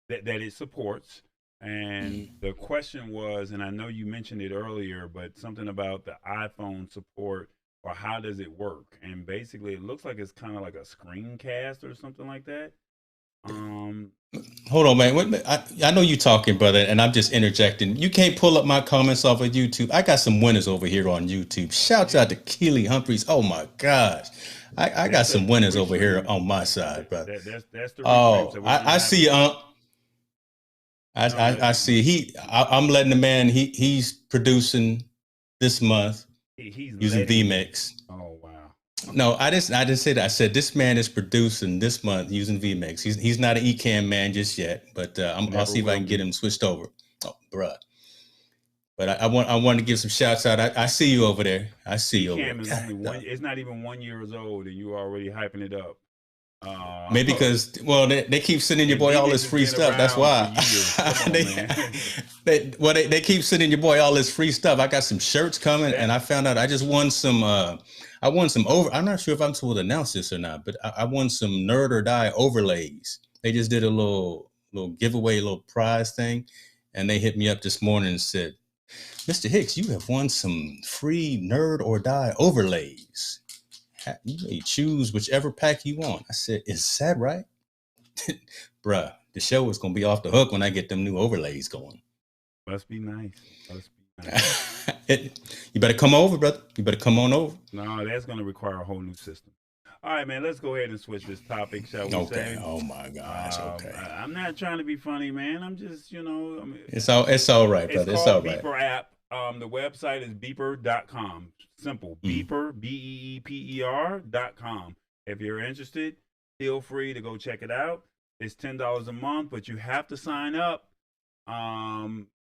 that it supports. And the question was, and I know you mentioned it earlier, but something about the iPhone support or how does it work? And basically, it looks like it's kind of like a screencast or something like that. Um, Hold on, man. Wait, I know you talking, brother, and I'm just interjecting. You can't pull up my comments off of YouTube. I got some winners over here on YouTube. Shouts yeah, out to Keely Humphreys. Oh my gosh. I got that's a some winners over here restream. on my side, brother. That's the restream. Oh, So we're gonna I have see. no, no. I see. I'm letting the man. He's producing this month He's using letting you. vMix. Oh wow. No, I didn't say that. I said this man is producing this month using vMix. He's not an Ecamm man just yet, but I'll Never see if I will can get be. him switched over. Oh, bruh. But I want to give some shouts out. I see you over there. I see you over there. Ecamm is only God, one. It's not even 1 years old, and you already hyping it up. maybe Uh, because they keep sending your and boy all vMix this has free been stuff. That's around for why years. Come on, they, man. they keep sending your boy all this free stuff. I got some shirts coming, and that I found out I just won some. I won some over. I'm not sure if I'm supposed to announce this or not, but I won some Nerd or Die overlays. They just did a little giveaway, little prize thing, and they hit me up this morning and said, "Mr. Hicks, you have won some free Nerd or Die overlays. You may choose whichever pack you want." I said, "Is that right?" Bruh, the show is gonna be off the hook when I get them new overlays going. must be nice. Must be nice. You better come over, brother. You better come on over. No, that's going to require a whole new system. All right, man. Let's go ahead and switch this topic, shall we Okay. say? Oh my gosh. Okay. I'm not trying to be funny, man. I'm just, I mean, It's all right, it's brother. It's all called right. Beeper app. The website is beeper.com. Simple. Mm. Beeper, BEEPER.com. If you're interested, feel free to go check it out. It's $10 a month, but you have to sign up.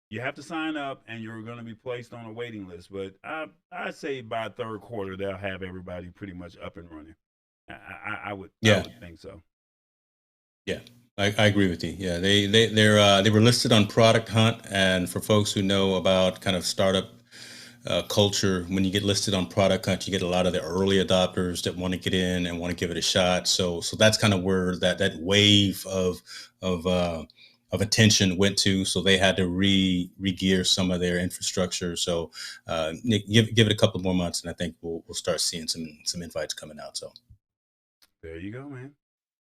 You have to sign up, and you're going to be placed on a waiting list. But I say by third quarter they'll have everybody pretty much up and running. I Yeah. would think so. Yeah. I agree with you. Yeah, they were listed on Product Hunt, and for folks who know about kind of startup culture, when you get listed on Product Hunt, you get a lot of the early adopters that want to get in and want to give it a shot. So that's kind of where that wave of attention went to. So they had to re-gear some of their infrastructure. So give it a couple more months, and I think we'll start seeing some invites coming out. So there you go, man.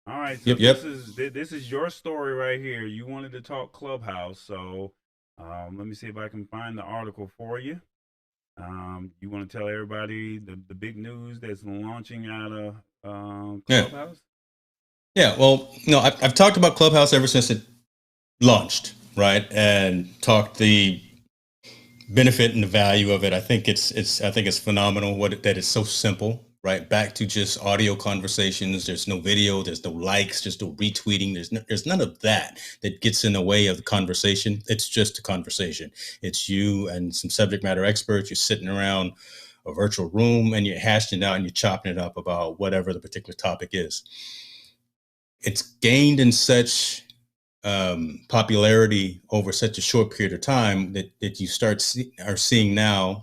All right, so yep. this is your story right here. You wanted to talk Clubhouse, so let me see if I can find the article for you. You want to tell everybody the big news that's launching out of Clubhouse? Yeah. Well, I've talked about Clubhouse ever since it launched, right, and talked the benefit and the value of it. I think it's phenomenal that it's so simple, right? Back to just audio conversations. There's no video, there's no likes, there's no retweeting. There's none of that gets in the way of the conversation. It's just a conversation. It's you and some subject matter experts. You're sitting around a virtual room and you're hashing it out and you're chopping it up about whatever the particular topic is. It's gained in such popularity over such a short period of time that you are seeing now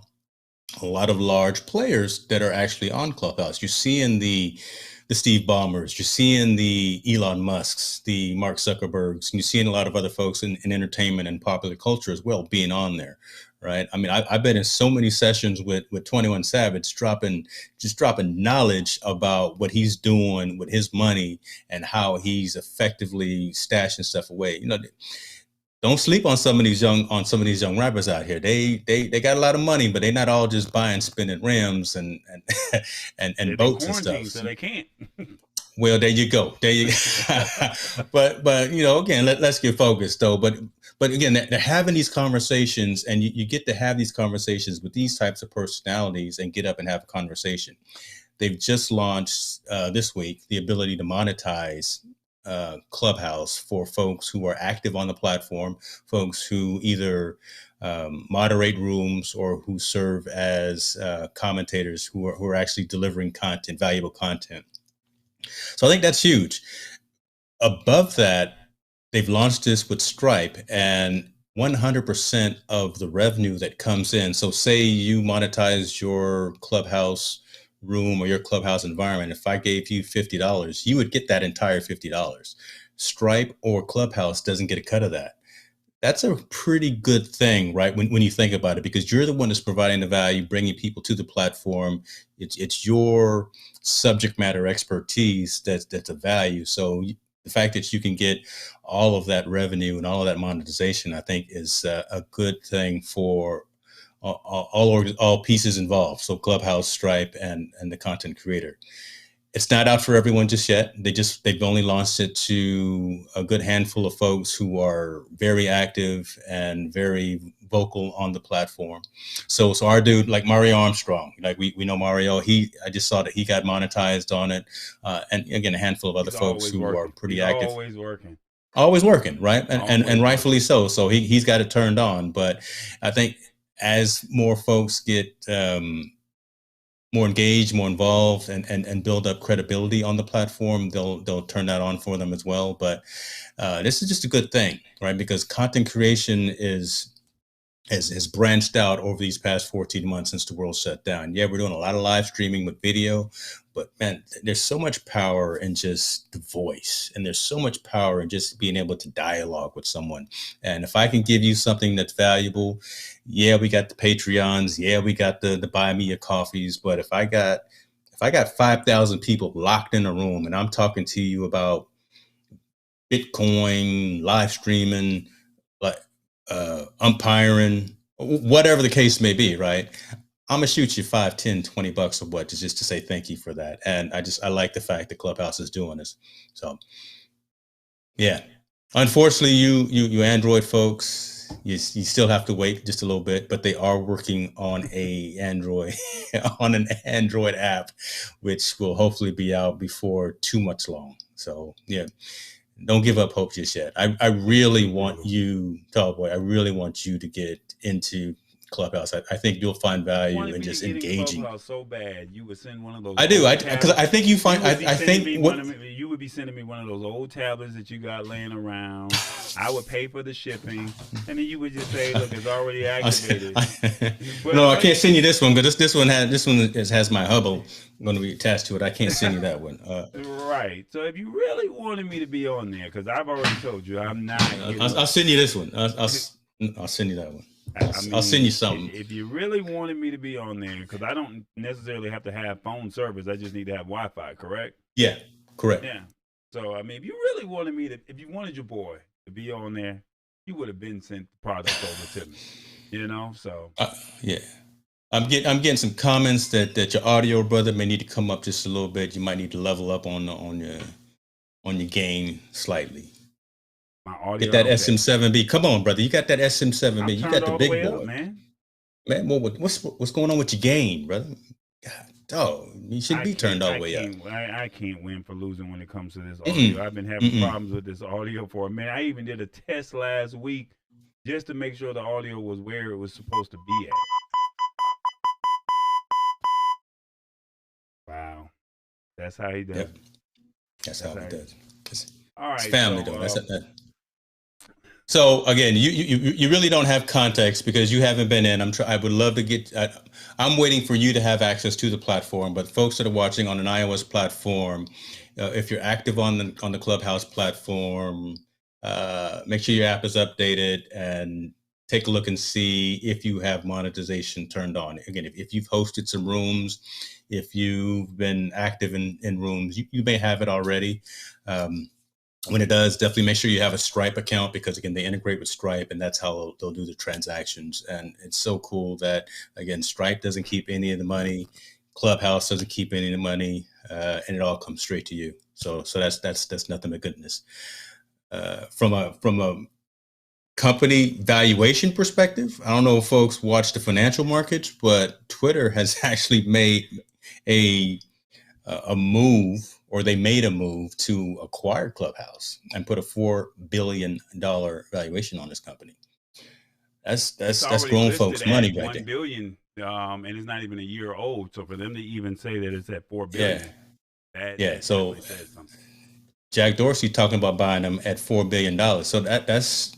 a lot of large players that are actually on Clubhouse. You're seeing the Steve Ballmers, you're seeing the Elon Musks, the Mark Zuckerbergs, and you're seeing a lot of other folks in entertainment and popular culture as well being on there. Right. I mean, I've been in so many sessions with 21 Savage dropping knowledge about what he's doing with his money and how he's effectively stashing stuff away. Don't sleep on some of these young rappers out here. They got a lot of money, but they're not all just buying spinning rims and and They've been boats and stuff. quarantined, so they can't. Well, there you go. There you go. but again, let's get focused though. But again, they're having these conversations, and you get to have these conversations with these types of personalities and get up and have a conversation. They've just launched this week the ability to monetize Clubhouse for folks who are active on the platform, folks who either moderate rooms or who serve as commentators who are actually delivering content, valuable content. So I think that's huge. Above that, they've launched this with Stripe, and 100% of the revenue that comes in. So say you monetize your Clubhouse room or your Clubhouse environment. If I gave you $50, you would get that entire $50. Stripe or Clubhouse doesn't get a cut of that. that's a pretty good thing, right? When you think about it, because you're the one that's providing the value, bringing people to the platform. It's your subject matter expertise that's a value. So the fact that you can get all of that revenue and all of that monetization, I think, is a good thing for all pieces involved. So Clubhouse, Stripe, and the content creator. It's not out for everyone just yet. They've only launched it to a good handful of folks who are very active and very vocal on the platform. So our dude, like Mario Armstrong, like we know Mario. I just saw that he got monetized on it, and again a handful of other folks who are pretty active. Always working, right? And rightfully so. So he's got it turned on. But I think as more folks get more engaged, more involved, and build up credibility on the platform, they'll turn that on for them as well. But this is just a good thing, right? Because content creation has branched out over these past 14 months since the world shut down. Yeah, we're doing a lot of live streaming with video, but man, there's so much power in just the voice, and there's so much power in just being able to dialogue with someone. And if I can give you something that's valuable, yeah, we got the Patreons, yeah, we got the buy me a coffees, but if I got 5,000 people locked in a room and I'm talking to you about Bitcoin, live streaming, like umpiring, whatever the case may be, right? I'm gonna shoot you 5, 10, $20 or what, just to say thank you for that. And I like the fact that Clubhouse is doing this. So yeah. Unfortunately, you Android folks, you still have to wait just a little bit, but they are working on an Android app, which will hopefully be out before too much long. So yeah, don't give up hope just yet. I really want you, Tallboy, I really want you to get into Clubhouse. I think you'll find value in just engaging. Clubhouse so bad, you would send one of those. I do, because I think you find. I think you would be sending me one of those old tablets that you got laying around. I would pay for the shipping, and then you would just say, "Look, it's already activated." No, I can't send you this one, but this one has my Hubble going to be attached to it. I can't send you that one. Right. So if you really wanted me to be on there, because I've already told you I'm not. I'll send you this one. I'll send you that one. I'll send you something. If you really wanted me to be on there, because I don't necessarily have to have phone service, I just need to have Wi-Fi, correct? Yeah, correct. Yeah. So I mean, if you really wanted me to, if you wanted your boy to be on there, you would have been sent the product over to me. You know, so yeah. I'm getting some comments that your audio brother may need to come up just a little bit. You might need to level up on your game slightly. My audio. Get that SM7B. Come on, brother. You got that SM7B. You got the big boy, up, man. Man, what's going on with your game, brother? God, dog, you should be turned all the way up. I can't win for losing when it comes to this audio. I've been having problems with this audio for a minute. I even did a test last week just to make sure the audio was where it was supposed to be at. Wow. That's how he does. Yep. That's how he does. All right. It's family, though. That's that. So again, you really don't have context because you haven't been in. I would love to get. I'm waiting for you to have access to the platform. But folks that are watching on an iOS platform, if you're active on the Clubhouse platform, make sure your app is updated and take a look and see if you have monetization turned on. Again, if you've hosted some rooms, if you've been active in rooms, you may have it already. When it does, definitely make sure you have a Stripe account because, again, they integrate with Stripe and that's how they'll do the transactions. And it's so cool that, again, Stripe doesn't keep any of the money. Clubhouse doesn't keep any of the money, and it all comes straight to you. So that's nothing but goodness. From a company valuation perspective, I don't know if folks watch the financial markets, but Twitter has actually made a move, or they made a move to acquire Clubhouse and put a $4 billion valuation on this company. That's grown folks' money right there. $1 billion, and it's not even a year old. So for them to even say that it's at $4 billion, yeah. So Jack Dorsey talking about buying them at $4 billion. So that's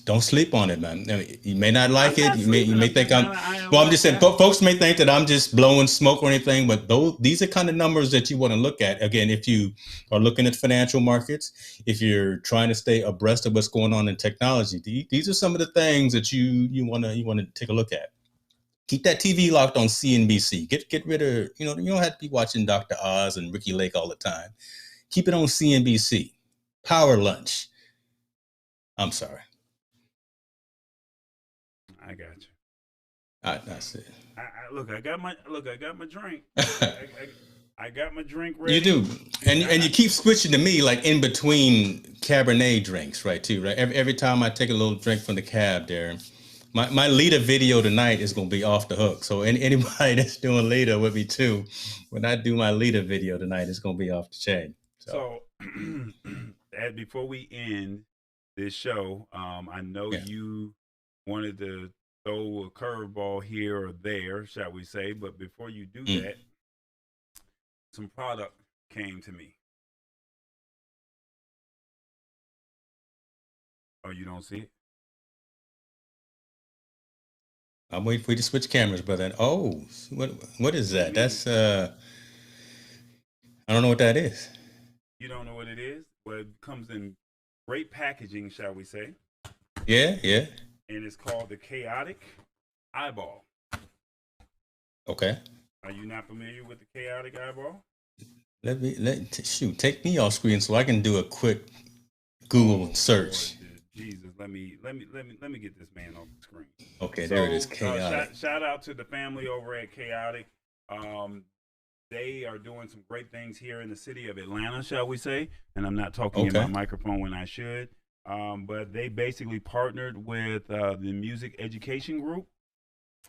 don't sleep on it, man. I mean, you may not like I'm it. not You sleeping. may I'm think just I'm not an iron well. I'm like just saying, that. folks may think that I'm just blowing smoke or anything, but these are kind of numbers that you want to look at. Again, if you are looking at financial markets, if you're trying to stay abreast of what's going on in technology, these are some of the things that you want to take a look at. Keep that TV locked on CNBC. Get rid of, you don't have to be watching Dr. Oz and Ricky Lake all the time. Keep it on CNBC. Power Lunch. I'm sorry. I got you. That's it. Look. I got my drink. I got my drink You ready. do, and you keep switching to me like in between Cabernet drinks, right? Too right. Every time I take a little drink from the cab, there, my Lita video tonight is going to be off the hook. So anybody that's doing Lita with me too, when I do my Lita video tonight, it's going to be off the chain. So, before we end this show, I know Yeah. you wanted to throw a curveball here or there, shall we say? But before you do that, some product came to me. Oh, you don't see it? I'm waiting for you to switch cameras, brother. Oh, what is that? That's I don't know what that is. You don't know what it is? Well, it comes in great packaging, shall we say? Yeah, yeah. And it's called the Kaotic Eyeball. Okay. Are you not familiar with the Kaotic Eyeball? Take me off screen so I can do a quick Google search. Lord, Jesus, let me get this man off the screen. Okay, so, there it is. Chaotic. Shout out to the family over at Chaotic. They are doing some great things here in the city of Atlanta, shall we say? And I'm not talking in my microphone when I should. But they basically partnered with the Music Education Group,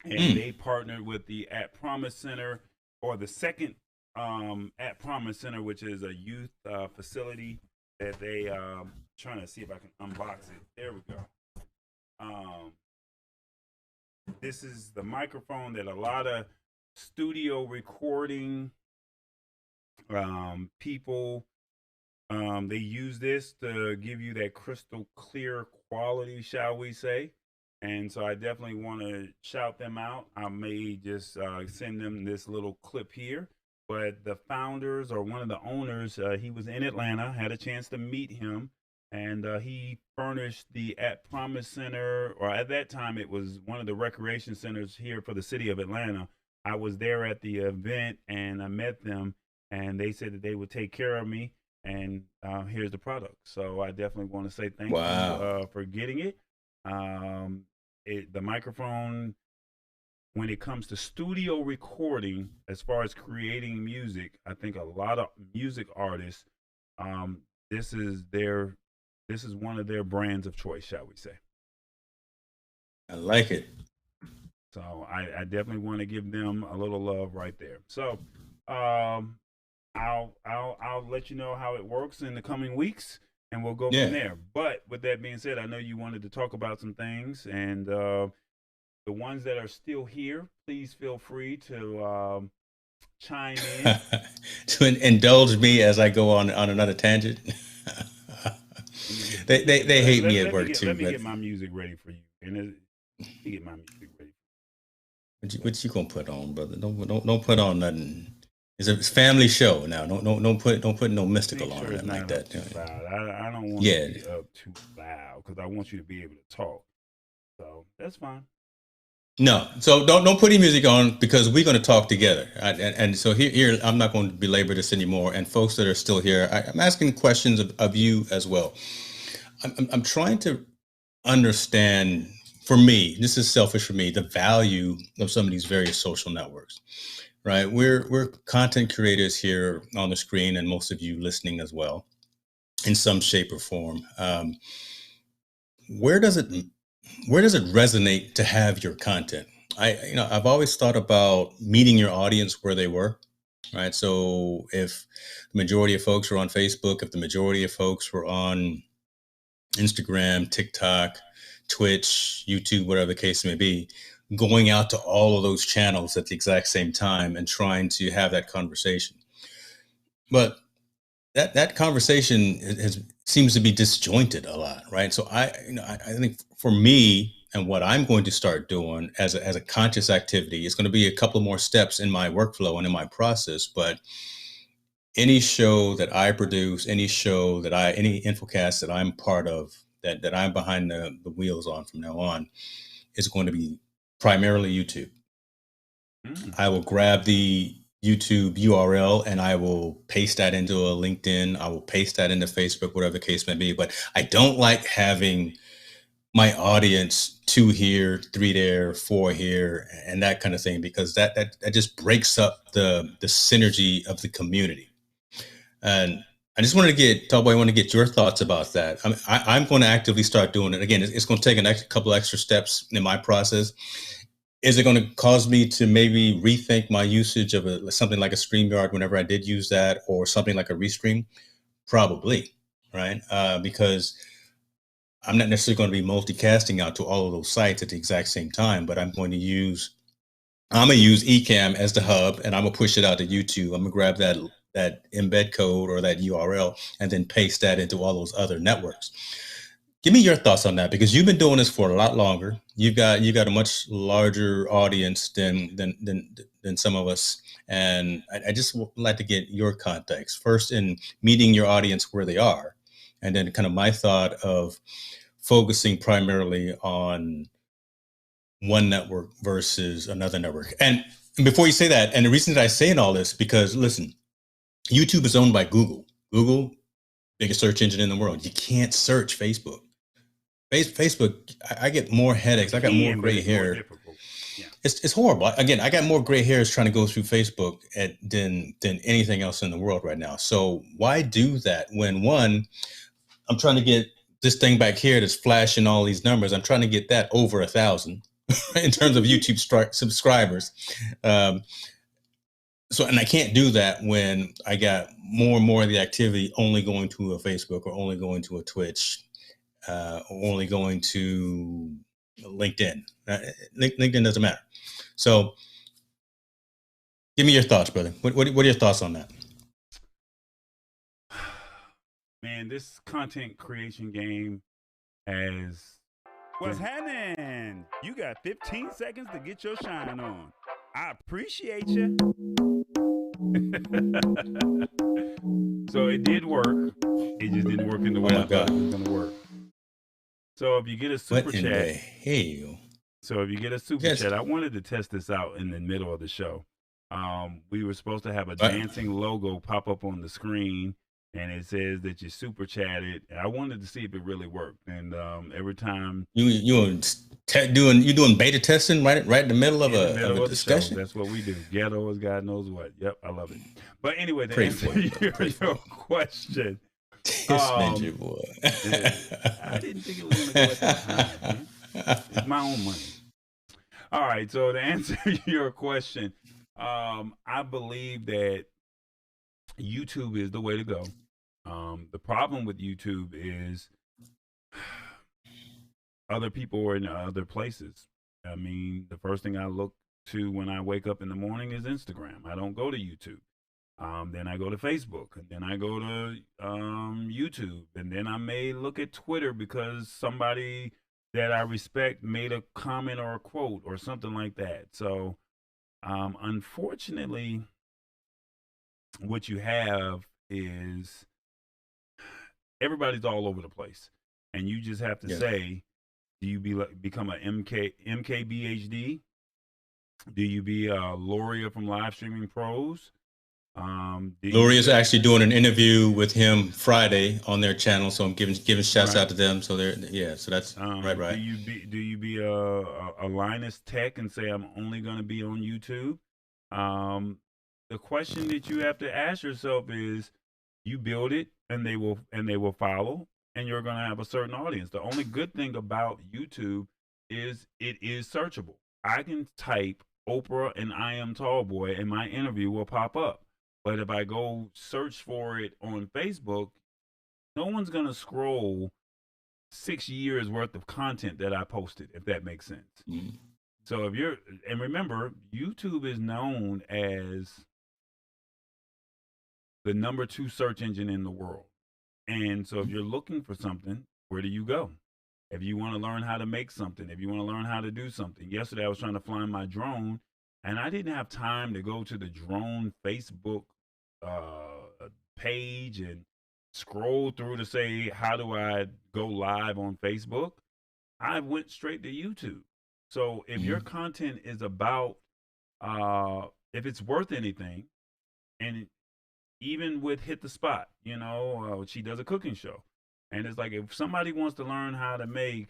and they partnered with the At Promise Center, or the second At Promise Center, which is a youth facility that they trying to see if I can unbox it. There we go. This is the microphone that a lot of studio recording people they use this to give you that crystal clear quality, shall we say. And so I definitely want to shout them out. I may just send them this little clip here. But the founders, or one of the owners, he was in Atlanta, had a chance to meet him, and he furnished the At Promise Center, or at that time it was one of the recreation centers here for the city of Atlanta. I was there at the event, and I met them, and they said that they would take care of me, and here's the product. So I definitely want to say thank you for getting it. The microphone, when it comes to studio recording, as far as creating music, I think a lot of music artists, this is one of their brands of choice, shall we say. I like it. So I definitely want to give them a little love right there. So I'll let you know how it works in the coming weeks, and we'll go from there. But with that being said, I know you wanted to talk about some things, and the ones that are still here, please feel free to chime in. To indulge me as I go on another tangent. They hate me at work too. Let me get my music ready for you. And let me get my music ready. What you gonna put on, brother? Don't put on nothing. It's a family show now. Don't put no mystical on it like that. I don't want to be up too loud because I want you to be able to talk. So that's fine. No, so don't put any music on because we're going to talk together. And so here, I'm not going to belabor this anymore. And folks that are still here, I'm asking questions of you as well. I'm trying to understand, for me, this is selfish for me, the value of some of these various social networks, right? We're content creators here on the screen, and most of you listening as well, in some shape or form. Where does it resonate to have your content? I've always thought about meeting your audience where they were, right? So if the majority of folks were on Facebook, if the majority of folks were on Instagram, TikTok, Twitch, YouTube, whatever the case may be, going out to all of those channels at the exact same time and trying to have that conversation. But that conversation seems to be disjointed a lot, right? So I think for me and what I'm going to start doing as a conscious activity, it's going to be a couple more steps in my workflow and in my process. But any show that I produce, any infocast that I'm part of, that I'm behind the wheels on from now on, is going to be primarily YouTube. I will grab the YouTube URL and I will paste that into a LinkedIn. I will paste that into Facebook, whatever the case may be. But I don't like having my audience 2 here, 3 there, 4 here, and that kind of thing, because that just breaks up the synergy of the community. And I just wanted to get Tallboy, I want to get your thoughts about that. I'm going to actively start doing it. Again, it's going to take a couple extra steps in my process. Is it going to cause me to maybe rethink my usage of something like a StreamYard whenever I did use that, or something like a Restream? Probably, right? Because I'm not necessarily going to be multicasting out to all of those sites at the exact same time, but I'm going to use Ecamm as the hub, and I'm gonna push it out to YouTube. I'm gonna grab that embed code or that URL and then paste that into all those other networks. Give me your thoughts on that, because you've been doing this for a lot longer. You've got a much larger audience than some of us, and I just would like to get your context first in meeting your audience where they are, and then kind of my thought of focusing primarily on one network versus another network. And before you say that, and the reason that I say all this, because listen, YouTube is owned by Google. Google, biggest search engine in the world. You can't search Facebook. Facebook, I get more headaches. I got more gray hair. Yeah. It's horrible. Again, I got more gray hairs trying to go through Facebook than anything else in the world right now. So why do that when, one, I'm trying to get this thing back here that's flashing all these numbers. I'm trying to get that over 1,000 in terms of YouTube subscribers. So, and I can't do that when I got more and more of the activity only going to a Facebook, or only going to a Twitch, or only going to LinkedIn. LinkedIn doesn't matter. So give me your thoughts, brother. What are your thoughts on that? Man, this content creation game has... What's happening? You got 15 seconds to get your shine on. I appreciate you. So it did work. It just didn't work in the way I thought it was going to work. So if you get a super chat, I wanted to test this out in the middle of the show. We were supposed to have a dancing logo pop up on the screen, and it says that you super chatted. I wanted to see if it really worked. And every time you're doing beta testing right in the middle of a discussion. That's what we do. Ghetto as God knows what. Yep, I love it. But anyway, to answer your question. This Ninja boy. I didn't think it was going to go at that high, man. It's my own money. All right, so to answer your question, I believe that YouTube is the way to go. The problem with YouTube is other people are in other places. I mean, the first thing I look to when I wake up in the morning is Instagram. I don't go to YouTube. Then I go to Facebook, and then I go to YouTube, and then I may look at Twitter because somebody that I respect made a comment or a quote or something like that. So, unfortunately, what you have is everybody's all over the place, and you just have to say, do you become a MKBHD? Do you be a Loria from Live Streaming Pros? Loria's actually doing an interview with him Friday on their channel, so I'm giving shouts out to them. So so that's right. Do you be a Linus Tech and say I'm only going to be on YouTube? The question that you have to ask yourself is, you build it and they will follow, and you're going to have a certain audience. The only good thing about YouTube is it is searchable. I can type Oprah and Iamtallboy and my interview will pop up. But if I go search for it on Facebook, no one's going to scroll 6 years worth of content that I posted, if that makes sense. Mm-hmm. So and remember, YouTube is known as the number 2 search engine in the world. And so if you're looking for something, where do you go? If you want to learn how to make something, if you want to learn how to do something. Yesterday I was trying to fly my drone and I didn't have time to go to the drone Facebook page and scroll through to say, how do I go live on Facebook? I went straight to YouTube. So if your content is about, if it's worth anything, and even with Hit the Spot, she does a cooking show. And it's like if somebody wants to learn how to make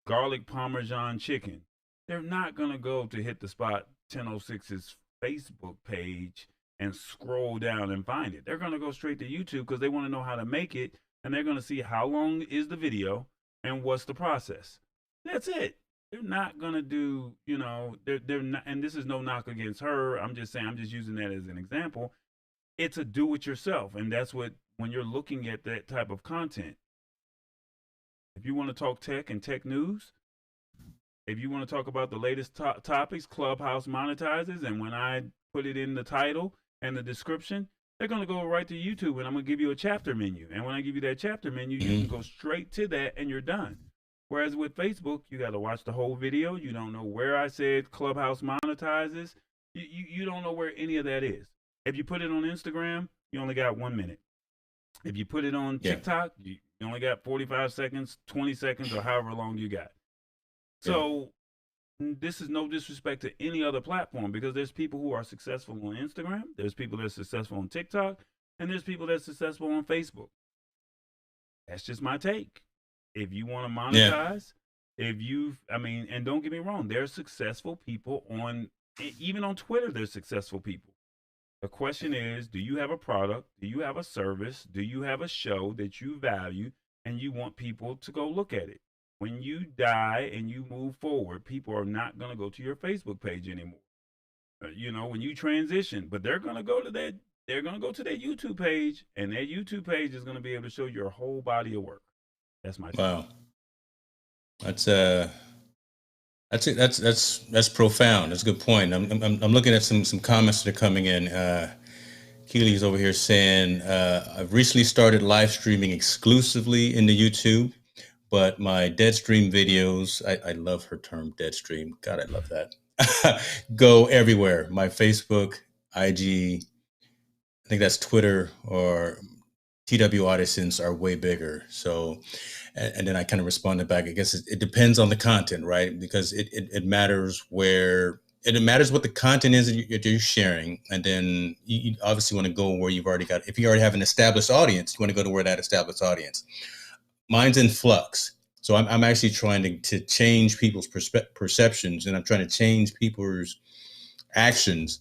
garlic parmesan chicken, they're not going to go to Hit the Spot 1006's Facebook page and scroll down and find it. They're going to go straight to YouTube because they want to know how to make it, and they're going to see how long is the video and what's the process. That's it. They're not going to do, they're not, and this is no knock against her. I'm just saying, I'm just using that as an example. It's a do it yourself. And that's what, when you're looking at that type of content, if you want to talk tech and tech news, if you want to talk about the latest topics, Clubhouse Monetizes, and when I put it in the title and the description, they're going to go right to YouTube, and I'm going to give you a chapter menu. And when I give you that chapter menu, you can go straight to that, and you're done. Whereas with Facebook, you got to watch the whole video. You don't know where I said Clubhouse Monetizes. You don't know where any of that is. If you put it on Instagram, you only got 1 minute. If you put it on TikTok, you only got 45 seconds, 20 seconds, or however long you got. So this is no disrespect to any other platform, because there's people who are successful on Instagram, there's people that are successful on TikTok, and there's people that are successful on Facebook. That's just my take. If you want to monetize, and don't get me wrong, there are successful people even on Twitter, there's successful people. The question is, do you have a product? Do you have a service? Do you have a show that you value and you want people to go look at it? When you die and you move forward, people are not going to go to your Facebook page anymore. When you transition, but they're going to go to that. They're going to go to their YouTube page, and that YouTube page is going to be able to show your whole body of work. That's my take. Wow. That's profound. That's a good point. I'm looking at some comments that are coming in. Keely's over here saying, I've recently started live streaming exclusively into YouTube, but my Deadstream videos, I love her term Deadstream. God, I love that. Go everywhere. My Facebook, IG, I think that's Twitter, or TW Audisons are way bigger. So, and then I kind of responded back. I guess it depends on the content, right? Because it matters it matters what the content is that you're sharing. And then you obviously want to go where you've already got, if you already have an established audience, you want to go to where that established audience. Mine's in flux. So I'm actually trying to change people's perceptions, and I'm trying to change people's actions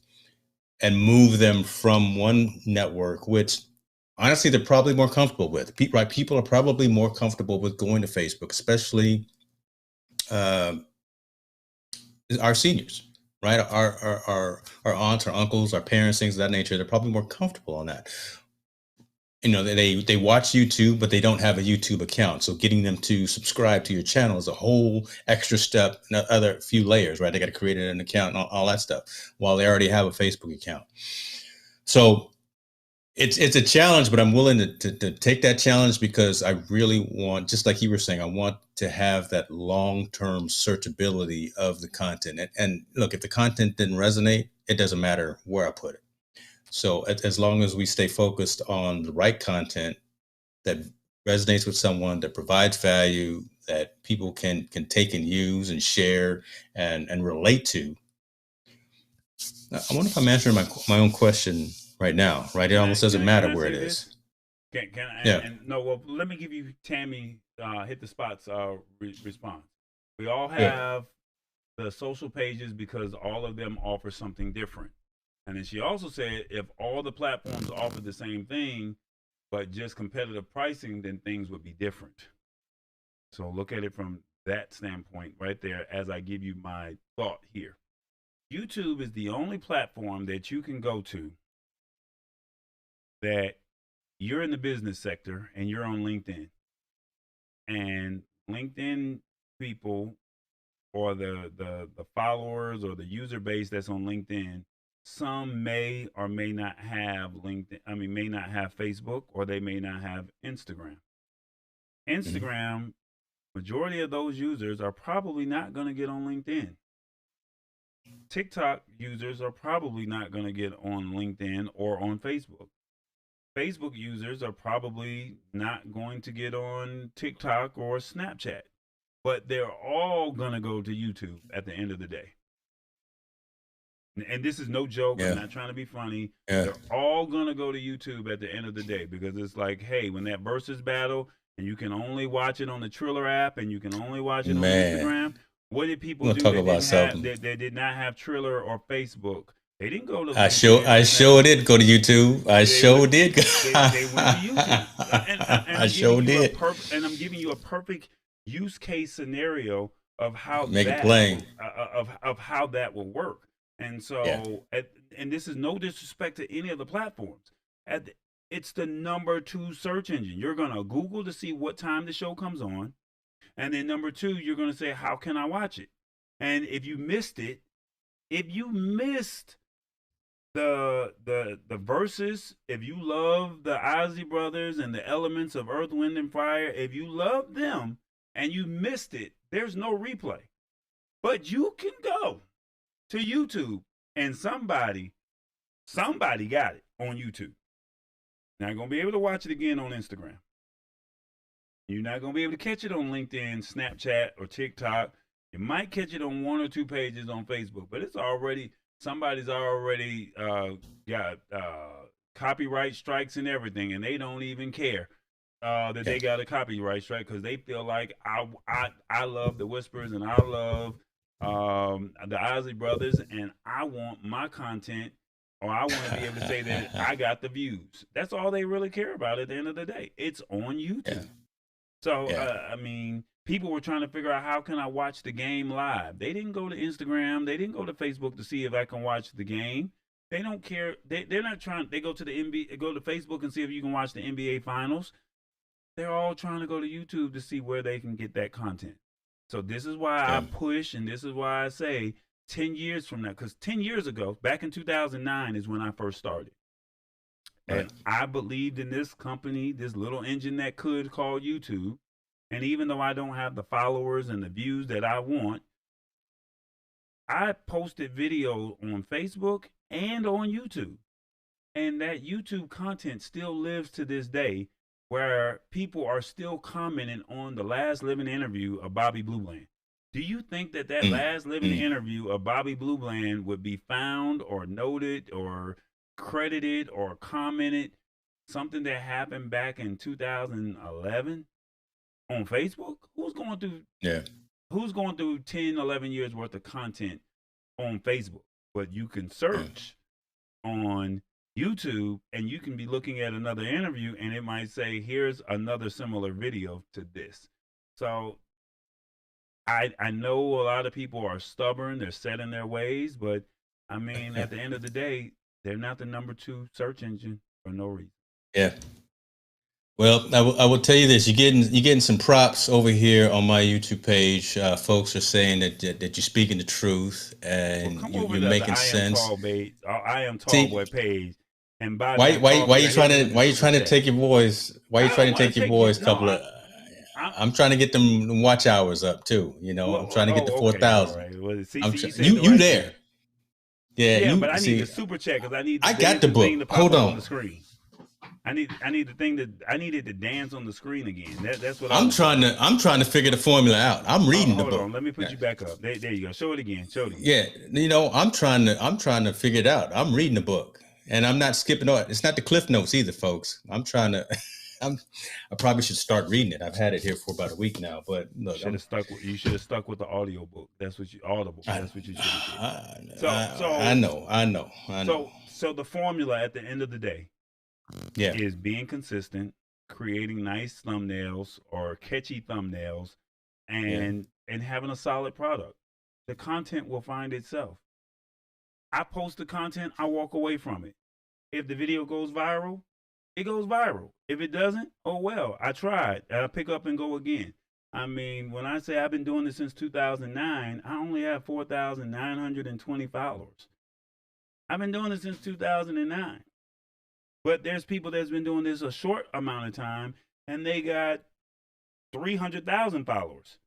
and move them from one network, which honestly they're probably more comfortable with. Right? People are probably more comfortable with going to Facebook, especially our seniors, right? Our aunts, our uncles, our parents, things of that nature. They're probably more comfortable on that. They watch YouTube, but they don't have a YouTube account. So getting them to subscribe to your channel is a whole extra step, another few layers, right? They got to create an account and all that stuff while they already have a Facebook account. So it's a challenge, but I'm willing to take that challenge, because I really want, just like you were saying, I want to have that long-term searchability of the content. And look, if the content didn't resonate, it doesn't matter where I put it. So as long as we stay focused on the right content that resonates with someone, that provides value, that people can take and use and share and relate to. I wonder if I'm answering my own question right now, right? It almost doesn't matter where it is. Well, let me give you Tammy Hit the Spot's response. We all have the social pages because all of them offer something different. And then she also said, if all the platforms offer the same thing, but just competitive pricing, then things would be different. So look at it from that standpoint right there as I give you my thought here. YouTube is the only platform that you can go to that you're in the business sector and you're on LinkedIn. And LinkedIn people, or the followers or the user base that's on LinkedIn, some may or may not have LinkedIn. I mean, may not have Facebook, or they may not have Instagram. Instagram, majority of those users are probably not going to get on LinkedIn. TikTok users are probably not going to get on LinkedIn or on Facebook. Facebook users are probably not going to get on TikTok or Snapchat, but they're all going to go to YouTube at the end of the day. And this is no joke. Yeah. I'm not trying to be funny. Yeah. They're all going to go to YouTube at the end of the day, because it's like, hey, when that versus battle, and you can only watch it on the Triller app, and you can only watch it on Instagram. What did people do? They did not have Triller or Facebook. They didn't go to LinkedIn. I sure did go to YouTube. I sure did. They went to YouTube. And I sure did. And I'm giving you a perfect use case scenario of how Make it plain. Of how that will work. And so, and this is no disrespect to any of the platforms. It's the number 2 search engine. You're going to Google to see what time the show comes on. And then number 2, you're going to say, how can I watch it? And if you missed it, if you missed the verses, if you love the Ozzy Brothers and the elements of Earth, Wind, and Fire, if you love them and you missed it, there's no replay. But you can go to YouTube, and somebody got it on YouTube. Not going to be able to watch it again on Instagram. You're not going to be able to catch it on LinkedIn, Snapchat, or TikTok. You might catch it on 1 or 2 pages on Facebook, but it's already, somebody's already got copyright strikes and everything, and they don't even care that they got a copyright strike, because they feel like I love the Whispers, and I love the Ozzy Brothers, and I want my content, or I want to be able to say that I got the views. That's all they really care about at the end of the day. It's on YouTube. Yeah. So, I mean, people were trying to figure out, how can I watch the game live? They didn't go to Instagram. They didn't go to Facebook to see if I can watch the game. They don't care. They're not trying. They go to the NBA, go to Facebook and see if you can watch the NBA finals. They're all trying to go to YouTube to see where they can get that content. So this is why I push, and this is why I say 10 years from now, because 10 years ago, back in 2009 is when I first started. Right. And I believed in this company, this little engine that could, called YouTube. And even though I don't have the followers and the views that I want, I posted video on Facebook and on YouTube. And that YouTube content still lives to this day, where people are still commenting on the last living interview of Bobby Blue Bland. Do you think that last living interview of Bobby Blue Bland would be found or noted or credited or commented, something that happened back in 2011 on Facebook? Who's going through 10, 11 years worth of content on Facebook? But you can search on YouTube, and you can be looking at another interview, and it might say, here's another similar video to this. So I know a lot of people are stubborn, they're set in their ways, but I mean, at the end of the day, they're not the number 2 search engine for no reason. Yeah. Well, I will tell you this: you're getting some props over here on my YouTube page. Folks are saying that you're speaking the truth, and you're making sense. Iamtallboy page. And why you trying to take your boys? Why are you trying to take your boys? I'm trying to get them watch hours up too. You know, I'm trying to get the 4,000. Right. Well, you there? Yeah, but I need the super chat, because I got the book. Hold on the screen. I needed to dance on the screen again. That's what I'm trying to figure the formula out. I'm reading the book. Hold on, let me put you back up. There you go. Show it again. Yeah, you know, I'm trying to figure it out. I'm reading the book, and I'm not skipping on. It's not the Cliff Notes either, folks. I probably should start reading it. I've had it here for about a week now, but look, you should have stuck with the audio book. That's what Audible. That's what you should have did. I know. So the formula at the end of the day, is being consistent, creating nice thumbnails or catchy thumbnails, and having a solid product. The content will find itself. I post the content, I walk away from it. If the video goes viral, it goes viral. If it doesn't, oh well, I tried. I'll pick up and go again. I mean, when I say I've been doing this since 2009, I only have 4,920 followers. I've been doing this since 2009. But there's people that's been doing this a short amount of time and they got 300,000 followers.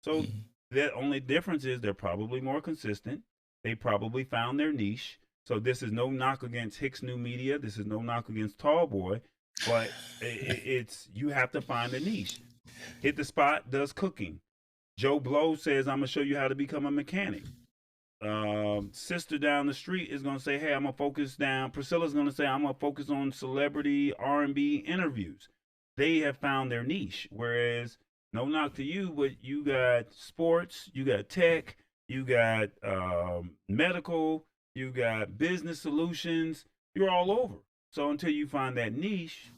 So the only difference is they're probably more consistent. They probably found their niche. So this is no knock against Hicks New Media. This is no knock against Tallboy, but it's you have to find a niche. Hit the Spot does cooking. Joe Blow says, I'm gonna show you how to become a mechanic. Sister down the street is gonna say, hey, I'm gonna focus down. Priscilla's gonna say, I'm gonna focus on celebrity R&B interviews. They have found their niche. Whereas, no knock to you, but you got sports, you got tech, you got medical, you got business solutions. You're all over. So until you find that niche,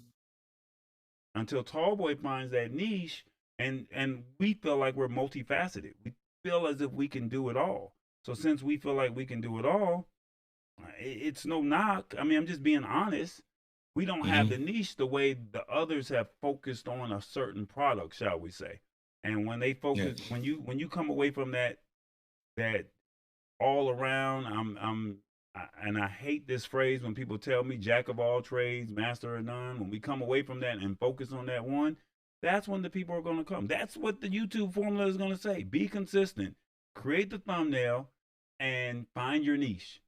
until Tallboy finds that niche, and we feel like we're multifaceted. We feel as if we can do it all. So since we feel like we can do it all, it's no knock. I mean, I'm just being honest. We don't have the niche the way the others have focused on a certain product, shall we say? And when they focus, when you come away from that all around, and I hate this phrase when people tell me jack of all trades, master of none. When we come away from that and focus on that one, that's when the people are going to come. That's what the YouTube formula is going to say. Be consistent, create the thumbnail, and find your niche.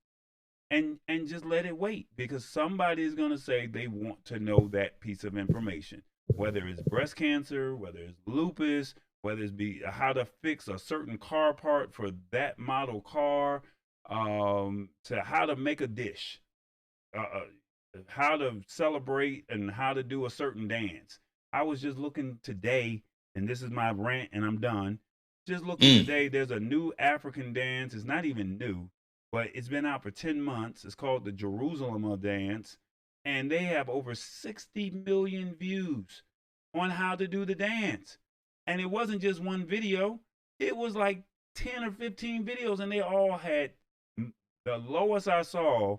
And just let it wait, because somebody is going to say they want to know that piece of information, whether it's breast cancer, whether it's lupus, whether it's how to fix a certain car part for that model car, to how to make a dish, how to celebrate, and how to do a certain dance. I was just looking today, and this is my rant, and I'm done. Just looking today, there's a new African dance. It's not even new, but it's been out for 10 months. It's called the Jerusalem Dance, and they have over 60 million views on how to do the dance. And it wasn't just one video, it was like 10 or 15 videos, and they all had, the lowest I saw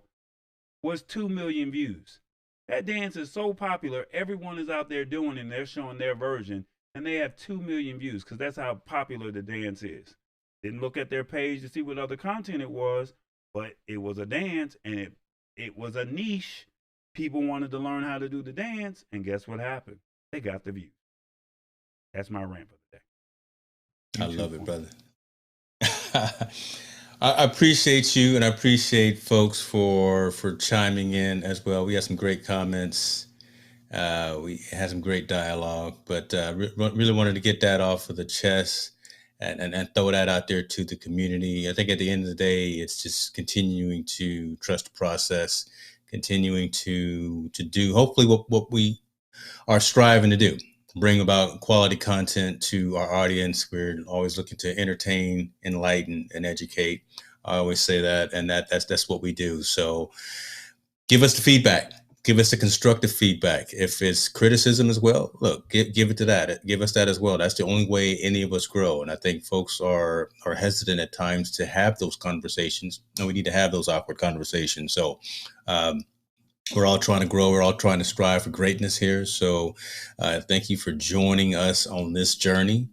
was 2 million views. That dance is so popular, everyone is out there doing it, and they're showing their version, and they have 2 million views because that's how popular the dance is. Didn't look at their page to see what other content it was, but it was a dance, and it was a niche. People wanted to learn how to do the dance, and guess what happened? They got the views. That's my rant for the day. I love it, brother. I appreciate you, and I appreciate folks for chiming in as well. We had some great comments. We had some great dialogue, but really wanted to get that off of the chest and throw that out there to the community. I think at the end of the day, it's just continuing to trust the process, continuing to do hopefully what we are striving to do. Bring about quality content to our audience. We're always looking to entertain, enlighten, and educate. I always say that, and that's what we do. So give us the feedback. Give us the constructive feedback. If it's criticism as well, look, give it to that. Give us that as well. That's the only way any of us grow. And I think folks are hesitant at times to have those conversations, and we need to have those awkward conversations. So we're all trying to grow. We're all trying to strive for greatness here. So thank you for joining us on this journey.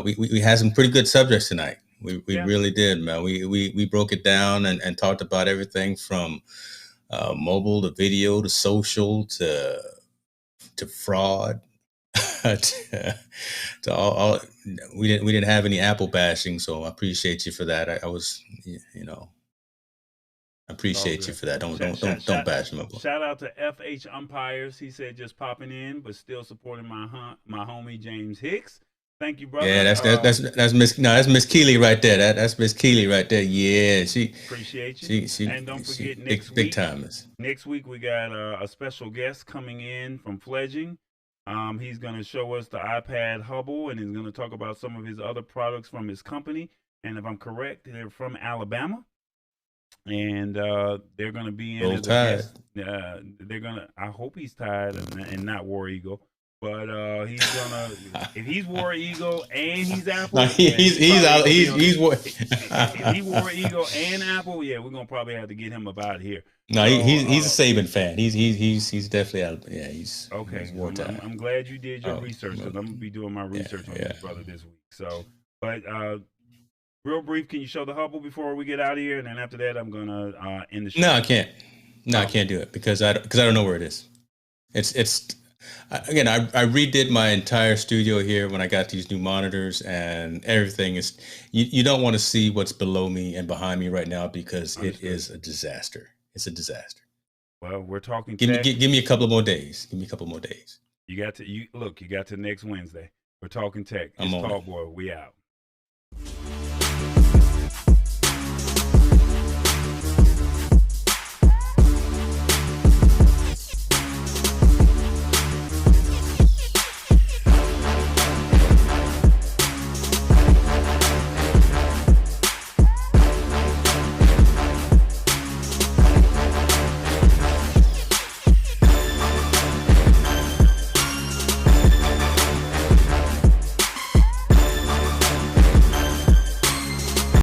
We had some pretty good subjects tonight. We really did, man. We broke it down and talked about everything from mobile to video to social to fraud to all. We didn't have any Apple bashing, so I appreciate you for that. I was, I appreciate you for that. Don't bash them up. Shout out to FH Umpires. He said just popping in, but still supporting my homie James Hicks. Thank you, brother. Yeah, that's Miss Keeley right there. That's Miss Keeley right there. Yeah, she appreciate you. And don't forget next week. Big timers. Next week we got a special guest coming in from Fledging. He's going to show us the iPad Hubble, and he's going to talk about some of his other products from his company. And if I'm correct, they're from Alabama. And they're going to be in as a guest. They're going to, I hope he's tied and not War Eagle. But he's gonna, if he's War Eagle and he's Apple, he's out. He's War. If he War Eagle and Apple, yeah, we're gonna probably have to get him up out of here. No, so, he's a Saban fan. He's definitely out. Yeah, he's okay. He's I'm glad you did your research, because I'm gonna be doing my research on this brother this week. So, but Real brief, can you show the Hubble before we get out of here? And then after that, I'm gonna end the show. No, I can't. No, I can't do it because I don't know where it is. It's again, I redid my entire studio here when I got these new monitors, and everything is, you don't want to see what's below me and behind me right now because it is a disaster. It's a disaster. Well, we're talking. Give me a couple more days. Give me a couple more days. You got to next Wednesday. We're talking tech. It's Tallboy. We out.